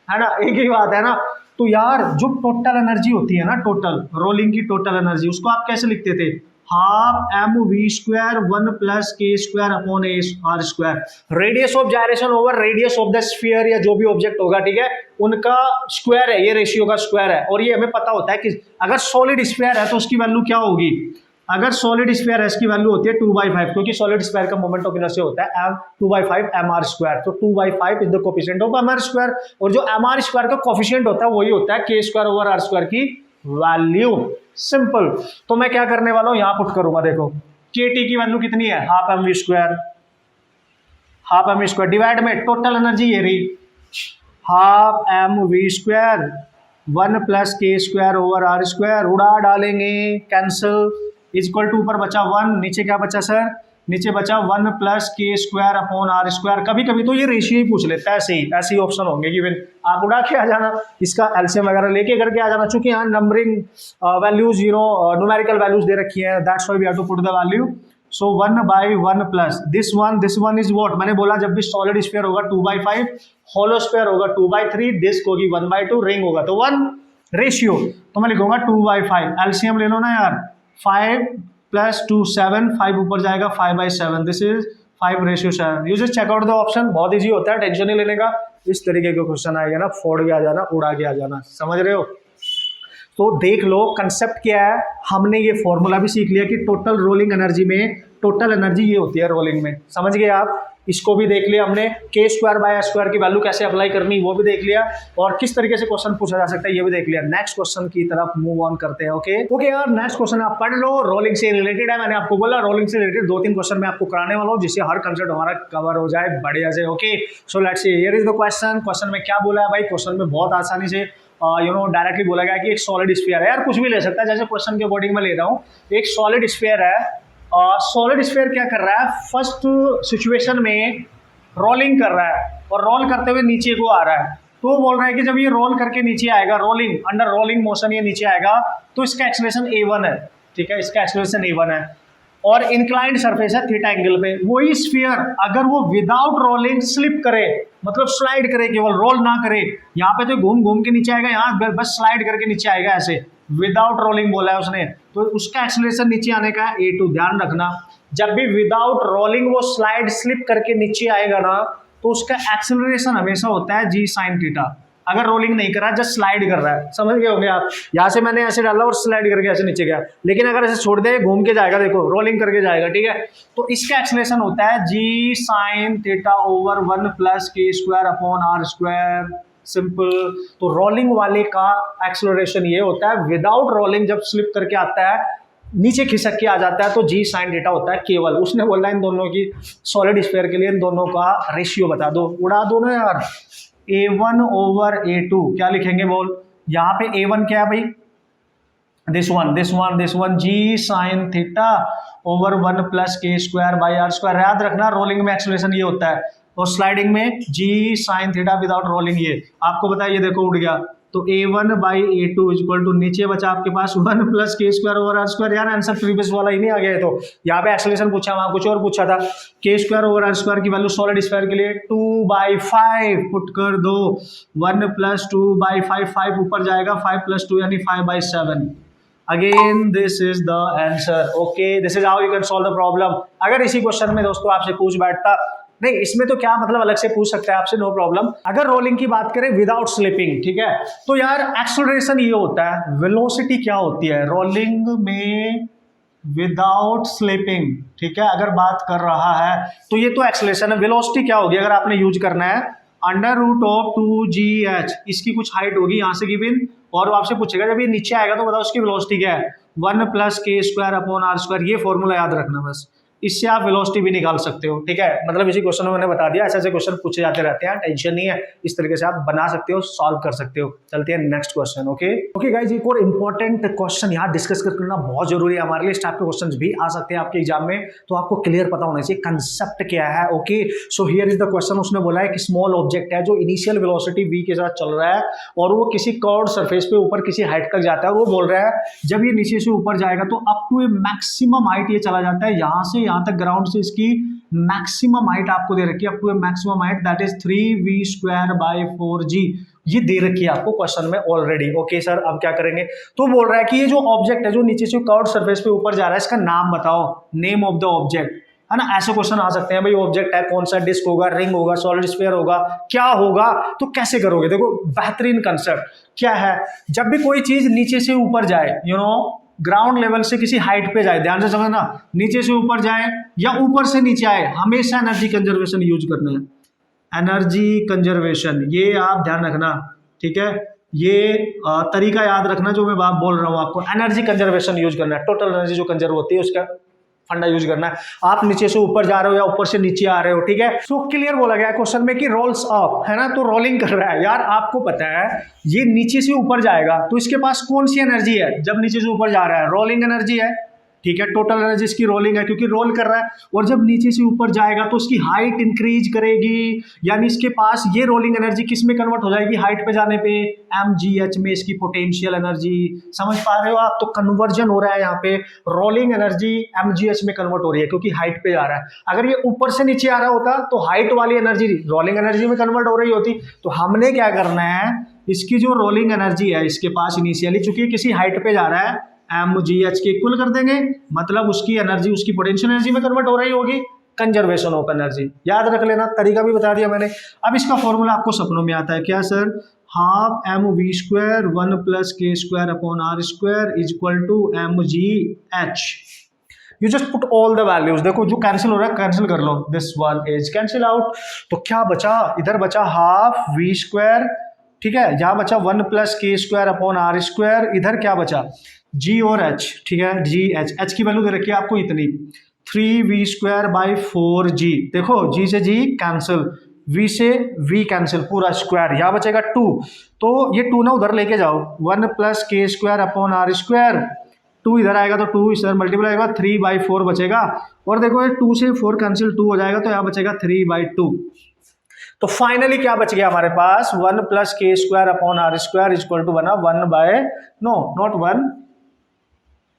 है ना, एक ही बात है ना। तो यार जो टोटल एनर्जी होती है ना, टोटल रोलिंग की टोटल एनर्जी, उसको आप कैसे लिखते थे, half M V square 1 plus K square upon a R square, radius of gyration over radius of the sphere या जो भी ऑब्जेक्ट होगा, ठीक है, उनका स्क्वायर है, ये रेशियो का स्क्वायर है। और ये हमें पता होता है कि अगर सॉलिड स्फीयर है तो उसकी वैल्यू क्या होगी, अगर सॉलिड स्फीयर है इसकी वैल्यू होती है 2/5, क्योंकि सॉलिड स्फीयर का मोमेंट ऑफ इनर्शिया होता है 2/5 mr स्क्वायर, तो 2/5 is the coefficient of mr square, और जो mr स्क्वायर का कोफिशिएंट होता है वही होता है k square over r square की वैल्यू। सिंपल। तो मैं क्या करने वाला हूं, यहां पुट करूंगा, देखो kt की वैल्यू कितनी है, half M V square, half M V square divide में टोटल एनर्जी ये रही, half M V square 1 plus K square over R square, उड़ा डालेंगे, कैंसिल, इज इक्वल टू ऊपर बचा 1, नीचे क्या बचा सर, नीचे बचा 1 plus K square upon R square. कभी कभी तो ये रेशियो ही पूछ लेता है, ऐसे ही ऑप्शन होंगे गिवन, आप उड़ा के आ जाना, इसका एलसीएम वगैरह लेके करके आ जाना, चूंकि यहाँ नंबरिंग वैल्यूज न्यूमेरिकल वैल्यूज दे रखी है, that's why we have to put the value. So 1/1 plus this one is what, मैंने बोला जब भी सॉलिड स्फीयर होगा 2/5, होलो स्फीयर होगा 2/3, डिस्क होगी 1/2, रिंग होगा तो 1 रेशियो, तो मैं लिखूंगा 2/5, एलसीएम ले लो ना यार, 5 प्लस 2 7, 5 ऊपर जाएगा 5/7, this is 5:7। You just check out the option, बहुत इजी होता है, टेंशन नहीं लेने का, इस तरीके के क्वेश्चन आएगा ना, फोड़ के आ जाना, उड़ा के आ जाना, समझ रहे हो। तो देख लो कंसेप्ट क्या है, हमने ये फॉर्मूला भी सीख लिया कि टोटल रोलिंग एनर्जी में टोटल एनर्जी ये होती है रोलिंग में, समझ गए आप, इसको भी देख लिया हमने, के स्क्वायर बाय स्क्वायर की वैल्यू कैसे अप्लाई करनी वो भी देख लिया, और किस तरीके से क्वेश्चन पूछा जा सकता है ये भी देख लिया। नेक्स्ट क्वेश्चन की तरफ मूव ऑन करते हैं। ओके यार, नेक्स्ट क्वेश्चन आप पढ़ लो, रोलिंग से रिलेटेड है, मैंने आपको बोला रोलिंग से रिलेटेड 2-3 क्वेश्चन मैं आपको कराने वाला हूँ जिससे हर कंसेप्ट हमारा कवर हो जाए बढ़िया से। Okay so let's see, here is the question. Question में क्या बोला है भाई, क्वेश्चन में बहुत आसानी से डायरेक्टली बोला गया कि एक सॉलिड स्फीयर है, यार कुछ भी ले सकता है, जैसे क्वेश्चन के अकॉर्डिंग मैं ले रहा हूँ, एक सॉलिड स्फीयर है, सॉलिड स्फीयर क्या कर रहा है, फर्स्ट सिचुएशन में रोलिंग कर रहा है, और रोल करते हुए नीचे को आ रहा है, तो बोल रहा है कि जब ये रोल करके नीचे आएगा, रोलिंग अंडर रोलिंग मोशन ये नीचे आएगा, तो इसका एक्सेलरेशन a1 है, ठीक है, इसका एक्सेलरेशन a1 है, और इंक्लाइंड सरफेस है थीटा एंगल पे। वही स्फीयर अगर वो विदाउट रोलिंग स्लिप करे, मतलब स्लाइड करे, केवल रोल ना करे, यहाँ पे तो घूम घूम के नीचे आएगा, यहाँ बस स्लाइड करके नीचे आएगा ऐसे, विदाउट रोलिंग बोला है उसने, तो उसका एक्सेलरेशन नीचे आने का है a2। ध्यान रखना, जब भी विदाउट रोलिंग वो स्लाइड स्लिप करके नीचे आएगा ना, तो उसका एक्सेलरेशन हमेशा होता है g sin थीटा। अगर रोलिंग नहीं कर रहा है, जस्ट स्लाइड कर रहा है, समझ गए होंगे आप, यहाँ से मैंने ऐसे डाला और स्लाइड करके ऐसे नीचे गया, लेकिन अगर ऐसे छोड़ दे घूम के जाएगा, देखो रोलिंग करके जाएगा, ठीक है, तो इसका एक्सेलरेशन होता है g sin theta over 1 plus K square upon R square, simple. तो रोलिंग वाले का एक्सेलरेशन ये होता है, विदाउट रोलिंग जब स्लिप करके आता है, नीचे खिसक के आ जाता है, तो g sin थीटा होता है केवल। उसने बोला इन दोनों की सॉलिड स्फीयर के लिए इन दोनों का रेशियो बता दो, उड़ा दो ना यार, a1 ओवर a2 क्या लिखेंगे बोल, यहाँ पे a1 क्या है भाई, this one g sin theta over 1 plus K square by are square. याद रखना रोलिंग में एक्सेलरेशन ये होता है, और स्लाइडिंग में g sin theta without rolling, ये आपको बताया, ये देखो उड़ गया, तो a1 by a2 equal to नीचे बचा आपके पास 1 plus K square over R square. यार आंसर प्रीवियस वाला ही नहीं आ गया है, तो यहाँ पे एक्सेलरेशन पूछा, वहाँ कुछ और पूछा था। के स्क्वायर ओवर आर स्क्वायर की वैल्यू सॉलिड स्फीयर के लिए 2/5 पुट कर दो, 1 प्लस 2/5, 5 ऊपर जाएगा, 5 प्लस 2 यानी 5/7। Again this is the answer. Okay, this is how you can solve the problem. अगर इसी क्वेश्चन में दोस्तों आपसे पूछ बैठता, नहीं इसमें तो क्या मतलब अलग से पूछ सकता है आपसे, नो प्रॉब्लम। अगर रोलिंग की बात करें विदाउट स्लिपिंग, ठीक है, तो यार एक्सेलरेशन ये होता है, वेलोसिटी क्या होती है रोलिंग में विदाउट स्लिपिंग, ठीक है, अगर बात कर रहा है तो ये तो एक्सेलरेशन है। वेलोसिटी क्या होगी अगर आपने यूज करना है, √2gh, इसकी कुछ हाइट होगी यहाँ से गिवन, और वो आपसे पूछेगा जब ये नीचे आएगा तो बताओ उसकी वेलोसिटी क्या है, 1 plus K square upon R square. ये फॉर्मूला याद रखना बस, इससे आप वेलोसिटी भी निकाल सकते हो, ठीक है, मतलब इसी क्वेश्चन में मैंने बता दिया, ऐसे ऐसे क्वेश्चन पूछे जाते रहते हैं, टेंशन नहीं है, इस तरीके से आप बना सकते हो, सॉल्व कर सकते हो। चलते हैं नेक्स्ट क्वेश्चन। ओके गाइज, एक और इंपॉर्टेंट क्वेश्चन यहाँ डिस्कस करना बहुत जरूरी है हमारे लिए, इस टाइप के क्वेश्चन भी आ सकते हैं आपके एग्जाम में, तो आपको क्लियर पता होना चाहिए कंसेप्ट क्या है। Okay so here is the question. उसने बोला है कि स्मॉल ऑब्जेक्ट है जो इनिशियल वेलोसिटी v के साथ चल रहा है, और वो किसी कर्व्ड सरफेस पे ऊपर किसी हाइट तक जाता है, और वो बोल रहा है जब ये नीचे से ऊपर जाएगा तो up to a maximum height ये चला जाता है, यहाँ से यहाँ तक ग्राउंड से की मैक्सिमम हाइट आपको दे रखी है, up to a maximum height that is 3v² by 4g। ये दे रखी है आपको क्वेश्चन में ऑलरेडी। ओके सर, अब क्या करेंगे? तो बोल रहा है कि ये जो ऑब्जेक्ट है जो नीचे से कर्व्ड सरफेस पे ऊपर जा रहा है, इसका नाम बताओ, नेम ऑफ द ऑब्जेक्ट, है ना। ऐसे क्वेश्चन आ सकते हैं, भाई ऑब्जेक्ट है कौन सा, डिस्क होगा, रिंग होगा, सॉलिड स्फीयर होगा, क्या होगा, तो कैसे करोगे? देखो बेहतरीन कंसेप्ट क्या है, जब भी कोई चीज नीचे से ऊपर जाए, ग्राउंड लेवल से किसी हाइट पे जाए, ध्यान से समझना, नीचे से ऊपर जाए या ऊपर से नीचे आए, हमेशा एनर्जी कंजर्वेशन यूज करना है। एनर्जी कंजर्वेशन, ये आप ध्यान रखना, ठीक है। ये तरीका याद रखना जो मैं बात बोल रहा हूँ आपको, एनर्जी कंजर्वेशन यूज करना है। टोटल एनर्जी जो कंजर्व होती है उसका फंडा यूज करना है। आप नीचे से ऊपर जा रहे हो या ऊपर से नीचे आ रहे हो, ठीक है। सो क्लियर बोला गया है क्वेश्चन में कि रोल्स अप, है ना, तो रोलिंग कर रहा है। यार आपको पता है ये नीचे से ऊपर जाएगा तो इसके पास कौन सी एनर्जी है जब नीचे से ऊपर जा रहा है? रोलिंग एनर्जी है, ठीक है। टोटल एनर्जी इसकी रोलिंग है क्योंकि रोल कर रहा है, और जब नीचे से ऊपर जाएगा तो उसकी हाइट इंक्रीज करेगी, यानी इसके पास ये रोलिंग एनर्जी किस में कन्वर्ट हो जाएगी? हाइट पे जाने पे mgh में इसकी पोटेंशियल एनर्जी। समझ पा रहे हो आप? तो कन्वर्जन हो रहा है यहाँ पे, रोलिंग एनर्जी mgh में कन्वर्ट हो रही है क्योंकि हाइट पे जा रहा है। अगर ये ऊपर से नीचे आ रहा होता तो हाइट वाली एनर्जी रोलिंग एनर्जी में कन्वर्ट हो रही होती। तो हमने क्या करना है, इसकी जो रोलिंग एनर्जी है इसके पास इनिशियली, चूंकि किसी हाइट पे जा रहा है, mgh के इक्वल कर देंगे, मतलब उसकी एनर्जी उसकी पोटेंशियल एनर्जी में कन्वर्ट हो रही होगी, कंजर्वेशन ऑफ एनर्जी। याद रख लेना, तरीका भी बता दिया मैंने। अब इसका फॉर्मूला आपको सपनों में आता है क्या सर? हाफ mv² 1 + k² is equal to mgh। You just put all the values, देखो जो कैंसिल हो रहा है कैंसिल कर लो, this one is cancel out. तो क्या बचा? इधर बचा हाफ v², ठीक है, यहाँ बचा 1 + k²/r², इधर क्या बचा? g और h, ठीक है, h की वैल्यू दे रखी है आपको इतनी, 3v²/4g। देखो g से g कैंसिल, v से v कैंसिल, पूरा स्क्वायर, यहाँ बचेगा 2। तो ये 2 ना उधर लेके जाओ, 1 + k²/r², 2 इधर आएगा तो 2 इधर मल्टीप्लाई होगा, 3/4 बचेगा। और देखो ये 2 से 4 कैंसिल, 2 हो जाएगा तो यहाँ बचेगा 3/2। तो फाइनली क्या बच गया हमारे पास? 1 + k²/r² इज इक्वल टू बना 1/1,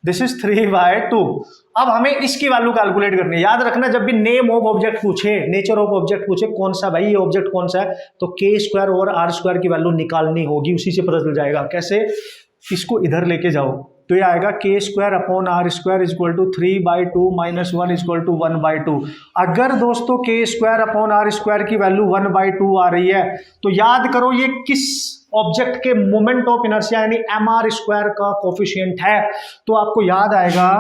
दिस इज 3/2। अब हमें इसकी वैल्यू कैलकुलेट करनी है। याद रखना, जब भी नेम ऑफ ऑब्जेक्ट पूछे, नेचर ऑफ ऑब्जेक्ट पूछे, कौन सा भाई ये ऑब्जेक्ट कौन सा है, तो k² और r² की वैल्यू निकालनी होगी, उसी से पता चल जाएगा। कैसे? इसको इधर लेके जाओ तो ये आएगा k²/r² is equal to 3/2 - 1 is equal to 1/2। अगर दोस्तों k²/r² की वैल्यू 1/2 आ रही है तो याद करो ये किस ऑब्जेक्ट के मोमेंट ऑफ इनर्शिया यानी mr² का कोफिशिएंट है। तो आपको याद आएगा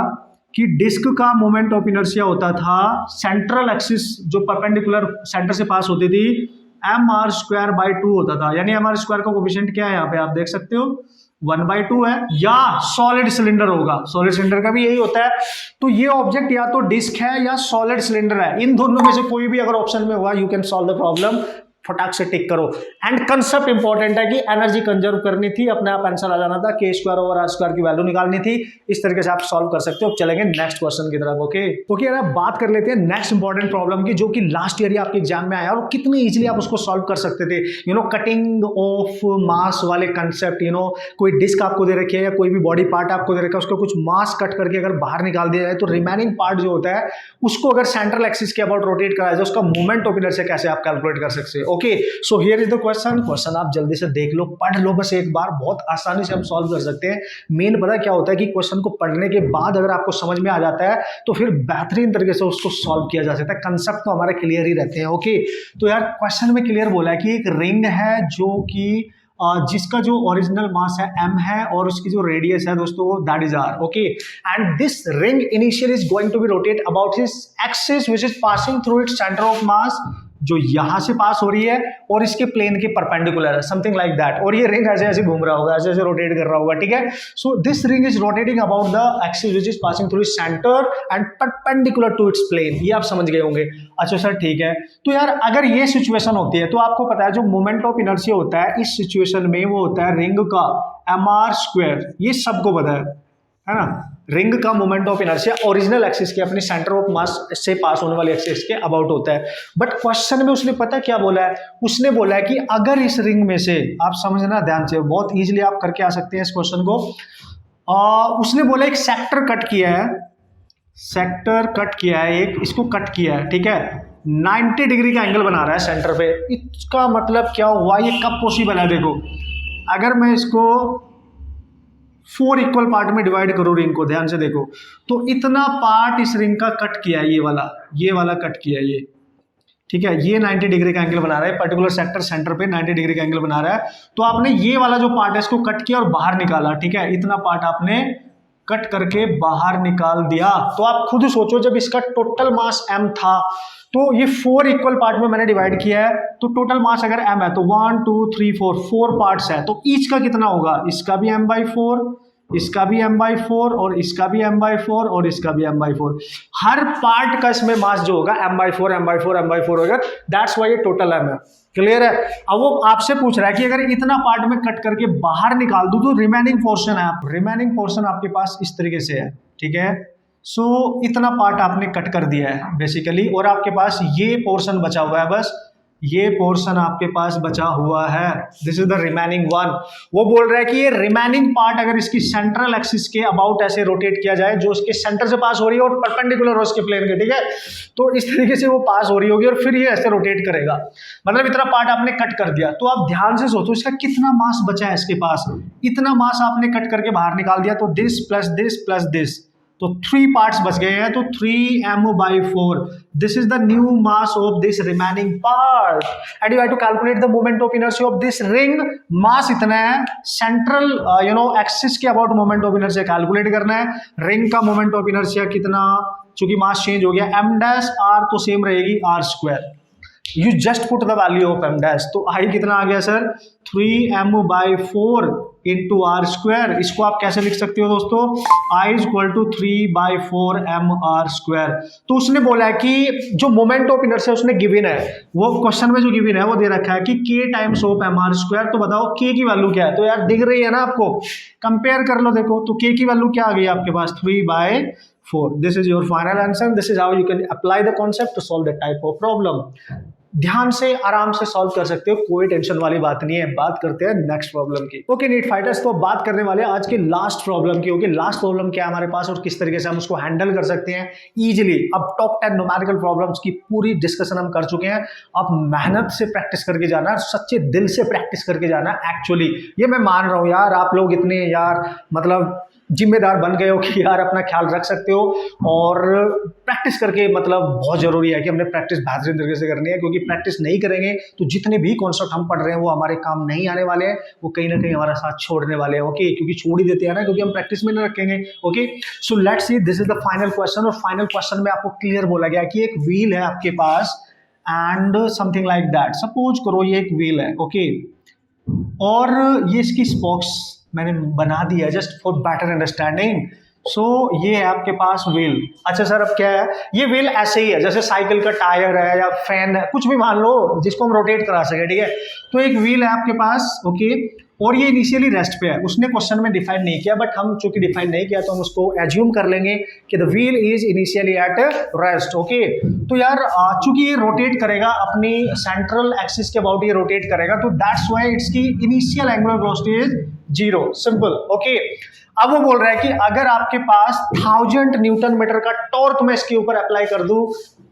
कि डिस्क का मोमेंट ऑफ इनर्शिया होता था सेंट्रल एक्सिस जो परपेंडिकुलर सेंटर से पास होती थी, mr²/2 होता था, यानी mr² का कोफिशिएंट क्या है यहाँ पे आप देख सकते हो, 1/2 है। या सॉलिड सिलेंडर होगा, सॉलिड सिलेंडर का भी यही होता है। तो ये ऑब्जेक्ट या तो डिस्क है या सॉलिड सिलेंडर है, इन दोनों में से कोई भी अगर ऑप्शन में हुआ, you can solve the problem, फटाक से टिक करो। एंड कंसेप्ट इंपॉर्टेंट है कि एनर्जी कंजर्व करनी थी, अपने आप आंसर आ जाना था, k² और r² की वैल्यू निकालनी थी। इस तरीके से आप सॉल्व कर सकते हो। चलेंगे नेक्स्ट क्वेश्चन की तरफ। ओके यार, आप बात कर लेते हैं नेक्स्ट इंपॉर्टेंट प्रॉब्लम की, जो कि लास्ट ईयर ही आपके एग्जाम में आया और कितनी इजीली आप उसको सॉल्व कर सकते थे। कटिंग ऑफ मास वाले कंसेप्ट, कोई डिस्क आपको दे रखी है या कोई भी बॉडी पार्ट आपको दे रखा है, उसका कुछ मास कट करके अगर बाहर निकाल दिया जाए तो रिमेनिंग पार्ट जो होता है उसको अगर सेंट्रल एक्सिस के अबाउट रोटेट कराया जाए, उसका मूवमेंट ऑफ इनर्शिया कैसे आप कैलकुलेट कर सकते हैं। Okay, so here is the question आप जल्दी से देख लो, पढ़ लो बस एक बार, बहुत आसानी से हम सॉल्व कर सकते हैं। मेन पता क्या होता है कि क्वेश्चन को पढ़ने के बाद अगर आपको समझ में आ जाता है तो फिर बेहतरीन तरीके से उसको सॉल्व किया जा सकता है। कंसेप्ट तो हमारे क्लियर ही रहते हैं। ओके, तो यार क्वेश्चन में क्लियर बोला है कि एक रिंग है जो कि जिसका जो ओरिजिनल मास है m है और उसकी जो रेडियस है दोस्तों that is r। Okay, and this ring initially is going to be rotate about his axis which is passing through its centre of mass, जो यहां से पास हो रही है और इसके प्लेन के परपेंडिकुलर है, समथिंग लाइक दैट। और ये रिंग ऐसे ऐसे घूम रहा होगा, ऐसे ऐसे रोटेट कर रहा होगा, ठीक है। So this ring is rotating about the axis which is passing through its centre and perpendicular to its plane. ये आप समझ गए होंगे। अच्छा सर ठीक है, तो यार अगर ये सिचुएशन होती है तो आपको पता है जो मोमेंट ऑफ इनर्शिया होता है इस सिचुएशन में वो होता है रिंग का mr²। ये सबको पता है ना। रिंग का moment of inertia original axis के अपने सेंटर ऑफ मास से पास होने वाले एक्सिस के अबाउट होता है। बट क्वेश्चन में उसने पता क्या बोला है, उसने बोला है कि अगर इस रिंग में से, आप समझना ध्यान से, बहुत इजीली आप करके आ सकते हैं इस क्वेश्चन को। उसने बोला एक सेक्टर कट किया है, सेक्टर कट किया है, एक इसको कट किया है, ठीक है। 90 डिग्री का एंगल बना रहा है सेंटर पे। इसका मतलब क्या हुआ, ये कब पॉसिबल है? देखो अगर मैं इसको 4 इक्वल पार्ट में डिवाइड करूँ रिंग को, ध्यान से देखो, तो इतना पार्ट इस रिंग का कट किया है, ये वाला कट किया है, ये ठीक है, ये 90 डिग्री का एंगल बना रहा है, पर्टिकुलर सेक्टर सेंटर पे 90 डिग्री का एंगल बना रहा है। तो आपने ये वाला जो पार्ट है इसको कट किया और बाहर निकाला, ठीक है, इतना पार्ट आपने कट करके बाहर निकाल दिया। तो आप खुद सोचो, जब इसका टोटल मास m था तो ये 4 इक्वल पार्ट में मैंने डिवाइड किया है, तो टोटल मास अगर m है तो 1 2 3 4 पार्ट्स है, तो ईच का कितना होगा, इसका भी m/4, इसका भी m/4 और इसका भी m/4 और इसका भी m/4। हर पार्ट का इसमें मास जो होगा m/4 होगा, दैट्स व्हाई ये टोटल m है। क्लियर है? अब वो आपसे पूछ रहा है कि अगर इतना पार्ट में कट करके बाहर निकाल दूं तो रिमेनिंग पोर्शन आपके पास इस तरीके से है, ठीक है। सो इतना पार्ट आपने कट कर दिया है बेसिकली, और आपके पास ये पोर्शन बचा हुआ है, बस ये पोर्शन आपके पास बचा हुआ है, this is the remaining one. वो बोल रहा है कि ये रिमेनिंग पार्ट अगर इसकी सेंट्रल एक्सिस के अबाउट ऐसे रोटेट किया जाए, जो उसके सेंटर से पास हो रही है और परपेंडिकुलर हो उसके प्लेन के, ठीक है, तो इस तरीके से वो पास हो रही होगी और फिर ये ऐसे रोटेट करेगा, मतलब इतना पार्ट आपने कट कर दिया। तो आप ध्यान से सोचो इसका कितना मास बचा है इसके पास, इतना मास आपने कट करके बाहर निकाल दिया, तो this plus this plus this, तो 3 पार्ट्स बच गए हैं, तो 3m/4, this is the new mass of this remaining part and you have to calculate the moment of inertia of this ring. Mass इतना है, सेंट्रल एक्सिस के about moment of inertia calculate करना है, रिंग का मोमेंट ऑफ इनर्शिया कितना, चूंकि मास चेंज हो गया, m' r तो सेम रहेगी r², you just put the value of m', तो आई कितना आ गया सर, 3m/4 इंटू r²। इसको आप कैसे लिख सकते हो दोस्तों, I = 3/4 mr²। तो उसने बोला है कि जो मोमेंट ऑफ इनर्शिया उसने गिवन है, वो क्वेश्चन में जो गिवन है वो दे रखा है कि k टाइम्स ऑफ mr²। तो बताओ k की वैल्यू क्या है, तो यार दिख रही है ना आपको, कंपेयर कर लो, देखो तो k की वैल्यू क्या आ गई आपके पास, 3/4। This is your final answer, this is how you can apply the concept to solve that type of problem. ध्यान से आराम से सॉल्व कर सकते हो, कोई टेंशन वाली बात नहीं है। बात करते हैं नेक्स्ट प्रॉब्लम की। ओके नीट फाइटर्स, तो बात करने वाले हैं आज की लास्ट प्रॉब्लम की। ओके लास्ट प्रॉब्लम क्या है हमारे पास और किस तरीके से हम उसको हैंडल कर सकते हैं इजीली। अब टॉप 10 न्यूमेरिकल प्रॉब्लम्स की पूरी डिस्कशन हम कर चुके हैं। अब मेहनत से प्रैक्टिस करके जाना है, सच्चे दिल से प्रैक्टिस करके जाना है। एक्चुअली ये मैं मान रहा हूँ यार, आप लोग इतने यार मतलब जिम्मेदार बन गए हो कि यार अपना ख्याल रख सकते हो, और प्रैक्टिस करके मतलब बहुत ज़रूरी है कि हमने प्रैक्टिस बेहतरीन तरीके से करनी है, क्योंकि प्रैक्टिस नहीं करेंगे तो जितने भी कॉन्सेप्ट हम पढ़ रहे हैं वो हमारे काम नहीं आने वाले हैं, वो कहीं ना कहीं हमारा साथ छोड़ने वाले हैं। ओके क्योंकि छोड़ ही देते हैं ना, क्योंकि हम प्रैक्टिस में नहीं रखेंगे। Okay so let's see, this is the final question, और फाइनल क्वेश्चन में आपको क्लियर बोला गया कि एक व्हील है आपके पास and something like that. Suppose करो ये एक व्हील है, ओके, और ये इसकी स्पोक्स मैंने बना दिया जस्ट फॉर बेटर अंडरस्टैंडिंग। सो ये है आपके पास व्हील। अच्छा सर अब क्या है, ये व्हील ऐसे ही है जैसे साइकिल का टायर है या फैन है, कुछ भी मान लो जिसको हम रोटेट करा सके, ठीक है। तो एक व्हील है आपके पास, ओके, और ये इनिशियली रेस्ट पे है। उसने क्वेश्चन में डिफाइन नहीं किया, बट हम चूंकि डिफाइन नहीं किया तो हम उसको एज्यूम कर लेंगे कि the wheel is initially at rest. Okay तो यार चूंकि ये रोटेट करेगा अपनी सेंट्रल एक्सिस के अबाउट, ये रोटेट करेगा, तो दैट्स व्हाई इट्स की initial angular velocity is 0। Simple. Okay अब वो बोल रहा है कि अगर आपके पास 1000 न्यूटन मीटर का टॉर्क मैं इसके ऊपर अप्लाई कर दूं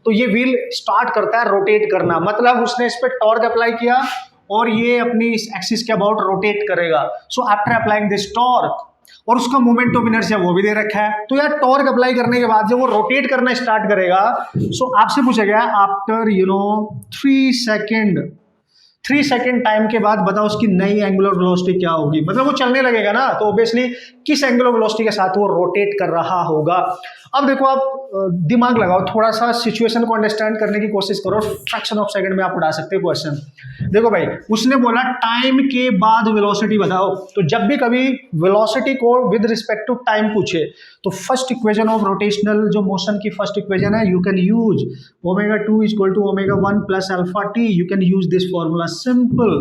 तो ये व्हील स्टार्ट करता है रोटेट करना। मतलब उसने इस पर टॉर्क अप्लाई किया और ये अपनी इस एक्सिस के अबाउट रोटेट करेगा। So after applying this torque, और उसका मोमेंट ऑफ इनर्शिया वो भी दे रखा है, तो यार टॉर्क अप्लाई करने के बाद जब वो रोटेट करना स्टार्ट करेगा, सो आपसे पूछा गया आफ्टर 3 सेकेंड टाइम के बाद बताओ उसकी नई एंगुलर वेलोसिटी क्या होगी। मतलब वो चलने लगेगा ना, तो ऑब्वियसली किस एंगुलर वेलोसिटी के साथ वो रोटेट कर रहा होगा। अब देखो आप दिमाग लगाओ, थोड़ा सा सिचुएशन को अंडरस्टैंड करने की कोशिश करो, फ्रैक्शन ऑफ सेकंड में आप उड़ा सकते हो क्वेश्चन। देखो भाई उसने बोला टाइम के बाद वेलोसिटी बताओ, तो जब भी कभी वेलोसिटी को विद रिस्पेक्ट टू टाइम पूछे तो फर्स्ट इक्वेशन ऑफ रोटेशनल जो मोशन की फर्स्ट इक्वेशन है, you can use ω2 = ω1 + α_t। You can use this formula, simple.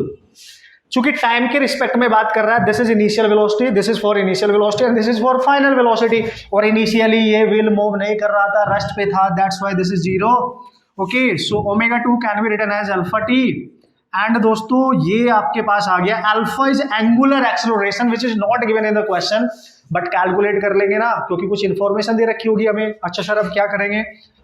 चूंकि टाइम के रिस्पेक्ट में बात कर रहा है, this is initial velocity, this is for initial velocity and this is for final velocity. और इनिशियली ये व्हील मूव नहीं कर रहा था, रेस्ट पे था, that's why this is 0। Okay so ω2 can be written as α_t। And दोस्तों ये आपके पास आ गया, alpha is angular acceleration which is not given in the question, but calculate कर लेंगे ना, क्योंकि कुछ इन्फॉर्मेशन दे रखी होगी हमें। अच्छा सर, अब क्या करेंगे,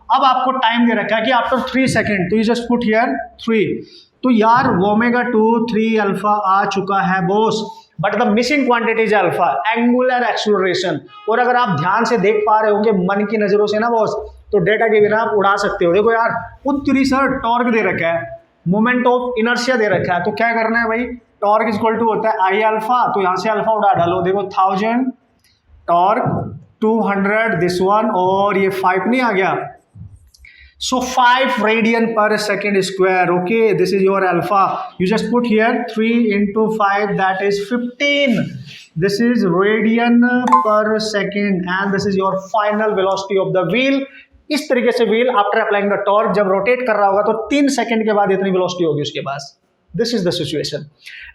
अब आपको टाइम दे रखा है कि आफ्टर 3 सेकेंड, तो यू जस्ट पुट हियर 3। तो यार ओमेगा 2 3 अल्फा आ चुका है boss, but the missing quantity is alpha, angular acceleration. और अगर आप ध्यान से देख पा रहे होंगे मन की नजरों से ना बॉस, तो डेटा के बिना आप उड़ा सकते हो। देखो यार, उत्तरी सर टॉर्क दे रखा है, मोमेंट ऑफ इनर्शिया दे रखा है, तो क्या करना है भाई, टॉर्क इक्वल टू होता है आई अल्फा, तो यहां से अल्फा उड़ा डालो। देखो 1000 टॉर्क, 200 दिस वन, और ये 5 नहीं आ गया, so 5 radian per second square. Okay, this is your alpha. You just put here 3 into 5, that is 15. This is radian per second and this is your final velocity of the wheel. इस तरीके से wheel after applying the torque जब रोटेट कर रहा होगा तो 3 सेकंड के बाद इतनी वेलोसिटी होगी उसके पास। This is the situation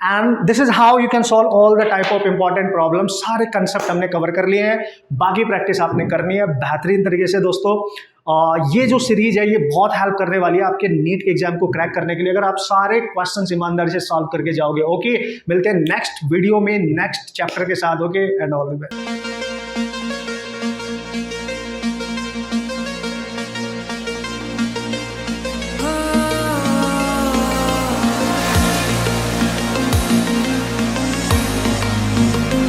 and this is how you can solve all the type of important problem. सारे कंसेप्ट हमने कवर कर लिए हैं, बाकी प्रैक्टिस आपने करनी है बेहतरीन तरीके से दोस्तों। ये जो सीरीज है ये बहुत हेल्प करने वाली है आपके नीट के एग्जाम को क्रैक करने के लिए, अगर आप सारे क्वेश्चंस ईमानदारी से सॉल्व करके जाओगे। ओके, मिलते हैं नेक्स्ट वीडियो में नेक्स्ट चैप्टर के साथ। Okay, and all the best.